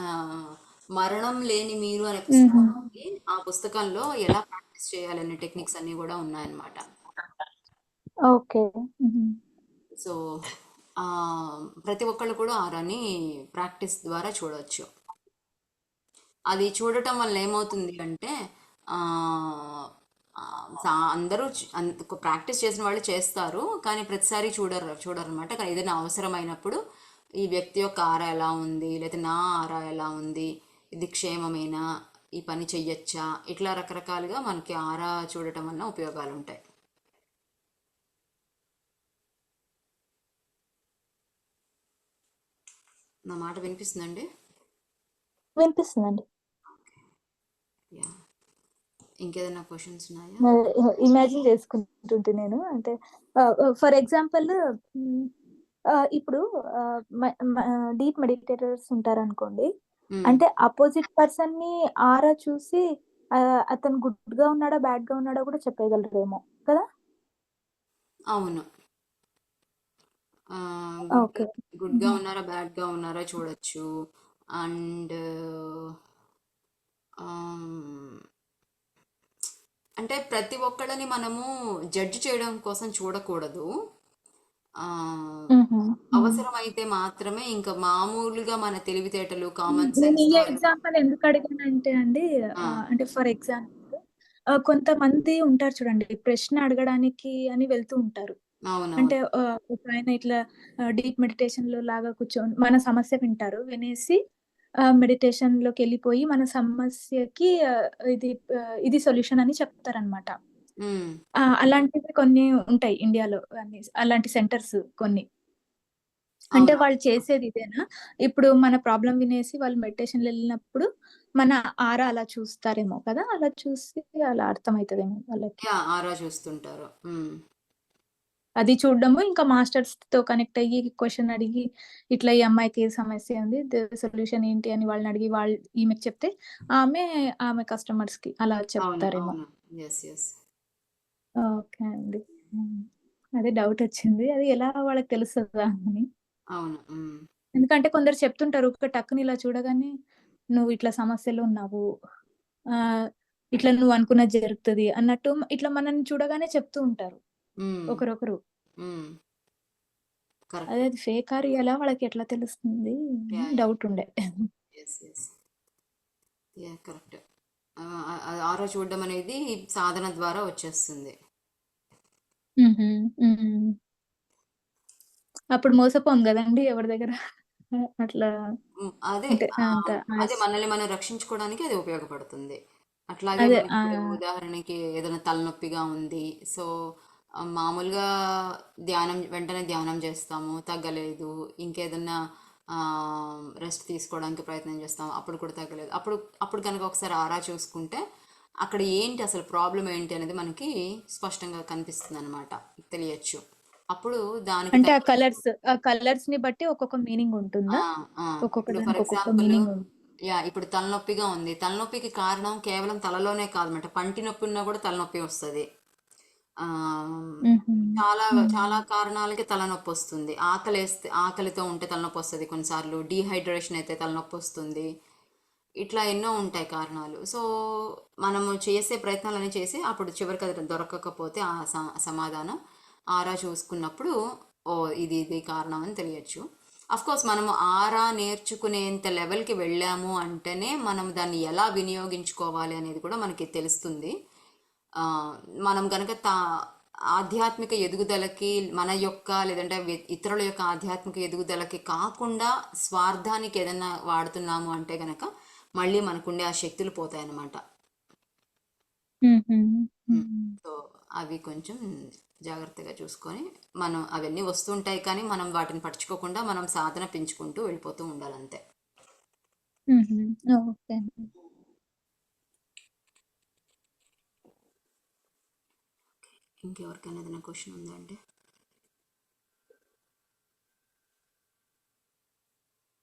[SPEAKER 1] మరణం లేని మీరు అనే పుస్తకం ఉంది. ఆ పుస్తకంలో ఎలా ప్రాక్టీస్ చేయాలనే టెక్నిక్స్ అన్నీ కూడా ఉన్నాయన్నమాట.
[SPEAKER 2] ఓకే.
[SPEAKER 1] సో ఆ, ప్రతి ఒక్కళ్ళు కూడా ఆరాని ప్రాక్టీస్ ద్వారా చూడవచ్చు. అది చూడటం వల్ల ఏమవుతుంది అంటే ఆ, అందరూ ప్రాక్టీస్ చేసిన వాళ్ళు చేస్తారు, కానీ ప్రతిసారి చూడరు అనమాట. కానీ ఏదైనా అవసరమైనప్పుడు ఈ వ్యక్తి యొక్క ఆరా ఎలా ఉంది, లేదా నా ఆరా ఎలా ఉంది, ఇది క్షేమమేనా, ఈ పని చెయ్యొచ్చా, ఇట్లా రకరకాలుగా మనకి ఆరా చూడటం వల్ల ఉపయోగాలు ఉంటాయి. నా మాట వినిపిస్తుందండి?
[SPEAKER 2] వినిపిస్తుందండి.
[SPEAKER 1] యా, ఇంకేదైనా క్వశ్చన్స్ ఉన్నాయా?
[SPEAKER 2] ఇమాజిన్ చేసుకుంటుంటే నేను అంటే ఫర్ ఎగ్జాంపుల్ ఇప్పుడు డీప్ మెడిటేటర్స్ ఉంటారు అనుకోండి.
[SPEAKER 1] మ్మ్.
[SPEAKER 2] అంటే అపోజిట్ పర్సన్ ని ఆరా చూసి అతను గుడ్ గా ఉన్నాడా బ్యాడ్ గా ఉన్నాడా కూడా చెప్పగలరేమో కదా?
[SPEAKER 1] అవును. గుడ్గా
[SPEAKER 2] ఓకే.
[SPEAKER 1] గుడ్గా ఉన్నారా బ్యాడ్గా ఉన్నారా చూడొచ్చు. అండ్ అంటే ప్రతి ఒక్కళ్ళని మనము జడ్జి చేయడం కోసం చూడకూడదు. ఆ, అవసరమైతే మాత్రమే ఇంకా మామూలుగా మన తెలివితేటలు, కామన్
[SPEAKER 2] నేను ఈ
[SPEAKER 1] సెన్స్తో
[SPEAKER 2] ఎగ్జాంపుల్ ఎందుకు అడిగానంటే అండి, అంటే ఫర్ ఎగ్జాంపుల్ కొంతమంది ఉంటారు చూడండి, ప్రశ్న అడగడానికి అని వెళ్తూ ఉంటారు.
[SPEAKER 1] అవునవును.
[SPEAKER 2] అంటే ఒక ఆయన ఇట్లా డీప్ మెడిటేషన్ లో లాగా కూర్చొని మన సమస్య వింటారు, వినేసి మెడిటేషన్ లోకి వెళ్ళిపోయి మన సమస్యకి ఇది ఇది సొల్యూషన్ అని చెప్తారనమాట.
[SPEAKER 1] మ్మ్.
[SPEAKER 2] అలాంటివి కొన్ని ఉంటాయి ఇండియాలో, అలాంటి సెంటర్స్ కొన్ని. అంటే
[SPEAKER 1] అవును.
[SPEAKER 2] వాళ్ళు చేసేది ఇదేనా? ఇప్పుడు మన ప్రాబ్లం వినేసి వాళ్ళు మెడిటేషన్ వెళ్ళినప్పుడు మన ఆరా అలా చూస్తారేమో కదా, అలా చూసి అలా అర్థమవుతుందేమో వాళ్ళకి.
[SPEAKER 1] యా, ఆరా చూస్తుంటారు. మ్మ్.
[SPEAKER 2] అది చూడడము, ఇంకా మాస్టర్స్ తో కనెక్ట్ అయ్యి క్వశ్చన్ అడిగి ఇట్లా ఈ అమ్మాయికి ఏ సమస్య ఉంది, సొల్యూషన్ ఏంటి అని వాళ్ళని అడిగి వాళ్ళు ఈమెకి చెప్తే ఆమె కస్టమర్స్ కి అలా
[SPEAKER 1] అవును.
[SPEAKER 2] చెప్తారేమో.
[SPEAKER 1] అవును. Yes yes.
[SPEAKER 2] ఓకే అండి. అదే డౌట్ వచ్చింది, అది ఎలా వాళ్ళకి తెలుస్తుందా అని.
[SPEAKER 1] అవును. మ్మ్.
[SPEAKER 2] ఎందుకంటే కొందరు చెప్తుంటారు ఒక టక్కుని ఇలా చూడగానే నువ్వు ఇట్లా సమస్యలో ఉన్నావు, ఆ ఇట్లా నువ్వు అనుకున్నది జరుగుతుంది అన్నట్టు ఇట్లా మనల్ని చూడగానే చెప్తూ ఉంటారు
[SPEAKER 1] మ్మ్.
[SPEAKER 2] ఒకరొకరు.
[SPEAKER 1] మ్మ్.
[SPEAKER 2] అదే
[SPEAKER 1] కరెక్ట్.
[SPEAKER 2] అది ఫేక్ ఆర్ ఎలా వాళ్ళకి ఎట్లా తెలుస్తుంది
[SPEAKER 1] యా యా.
[SPEAKER 2] డౌట్ ఉండే.
[SPEAKER 1] Yes yes. Yeah, correct. ఆరో చూడడం అనేది సాధన ద్వారా వచ్చేస్తుంది.
[SPEAKER 2] అప్పుడు మోసపోం కదండి ఎవరి దగ్గర అట్లా.
[SPEAKER 1] అదే
[SPEAKER 2] అంటే అంత
[SPEAKER 1] అదే మనల్ని మనం రక్షించుకోవడానికి అది ఉపయోగపడుతుంది. అట్లాగే
[SPEAKER 2] అదే
[SPEAKER 1] మనకి ఇప్పుడు ఉదాహరణకి ఏదైనా తలనొప్పిగా ఉంది. సో మామూలుగా వెంటనే ధ్యానం చేస్తాము, తగ్గలేదు. ఇంకేదన్నా రెస్ట్ తీసుకోవడానికి ప్రయత్నం చేస్తాము, అప్పుడు కూడా తగ్గలేదు. అప్పుడు అప్పుడు కనుక ఒకసారి ఆరా చూసుకుంటే అక్కడ ఏంటి అసలు ప్రాబ్లం ఏంటి అనేది మనకి స్పష్టంగా కనిపిస్తుంది అనమాట, తెలియచ్చు. అప్పుడు దానికి
[SPEAKER 2] అంటే ఆ కలర్స్ ని బట్టి ఒక్కొక్క మీనింగ్ ఉంటుందా? ఒక్కొక్క
[SPEAKER 1] ఇప్పుడు ఫర్
[SPEAKER 2] దానికి ఒక్కొక్క
[SPEAKER 1] ఎగ్జాంపుల్,
[SPEAKER 2] మీనింగ్.
[SPEAKER 1] యా, ఇప్పుడు తలనొప్పిగా ఉంది. తలనొప్పికి కారణం కేవలం తలలోనే కాదన్నమాట. పంటి నొప్పి ఉన్నా కూడా తలనొప్పి వస్తుంది. ఆ, చాలా చాలా కారణాలకి తలనొప్పి వస్తుంది. ఆకలితో ఉంటే తలనొప్పి వస్తుంది. కొన్నిసార్లు డీహైడ్రేషన్ అయితే తలనొప్పి వస్తుంది. ఇట్లా ఎన్నో ఉంటాయి కారణాలు. సో మనము చేసే ప్రయత్నాలన్నీ చేసి అప్పుడు చివరికి అది దొరకకపోతే ఆ సమాధానం ఆరా చూసుకున్నప్పుడు ఓ ఇది ఇది కారణం అని తెలియచ్చు. అఫ్ కోర్స్ మనము ఆరా నేర్చుకునేంత లెవెల్కి వెళ్ళాము అంటేనే మనం దాన్ని ఎలా వినియోగించుకోవాలి అనేది కూడా మనకి తెలుస్తుంది. ఆ, మనం కనుక ఆధ్యాత్మిక ఎదుగుదలకి మన యొక్క లేదంటే ఇతరుల యొక్క ఆధ్యాత్మిక ఎదుగుదలకి కాకుండా స్వార్థానికి ఏదైనా వాడుతున్నాము అంటే గనక మళ్ళీ మనకుండే ఆ శక్తులు పోతాయి అన్నమాట. సో అవి కొంచెం జాగ్రత్తగా చూసుకొని మనం అవన్నీ వస్తుంటాయి కానీ మనం వాటిని పట్టించుకోకుండా మనం సాధన పెంచుకుంటూ వెళ్ళిపోతూ ఉండాలంతే.
[SPEAKER 2] ఓకే.
[SPEAKER 1] ఇంకెవరికైనా ఏదైనా క్వశ్చన్ ఉందా అంటే?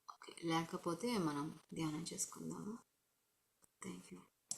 [SPEAKER 1] ఓకే, లేకపోతే మనం ధ్యానం చేసుకుందాము. Thank you.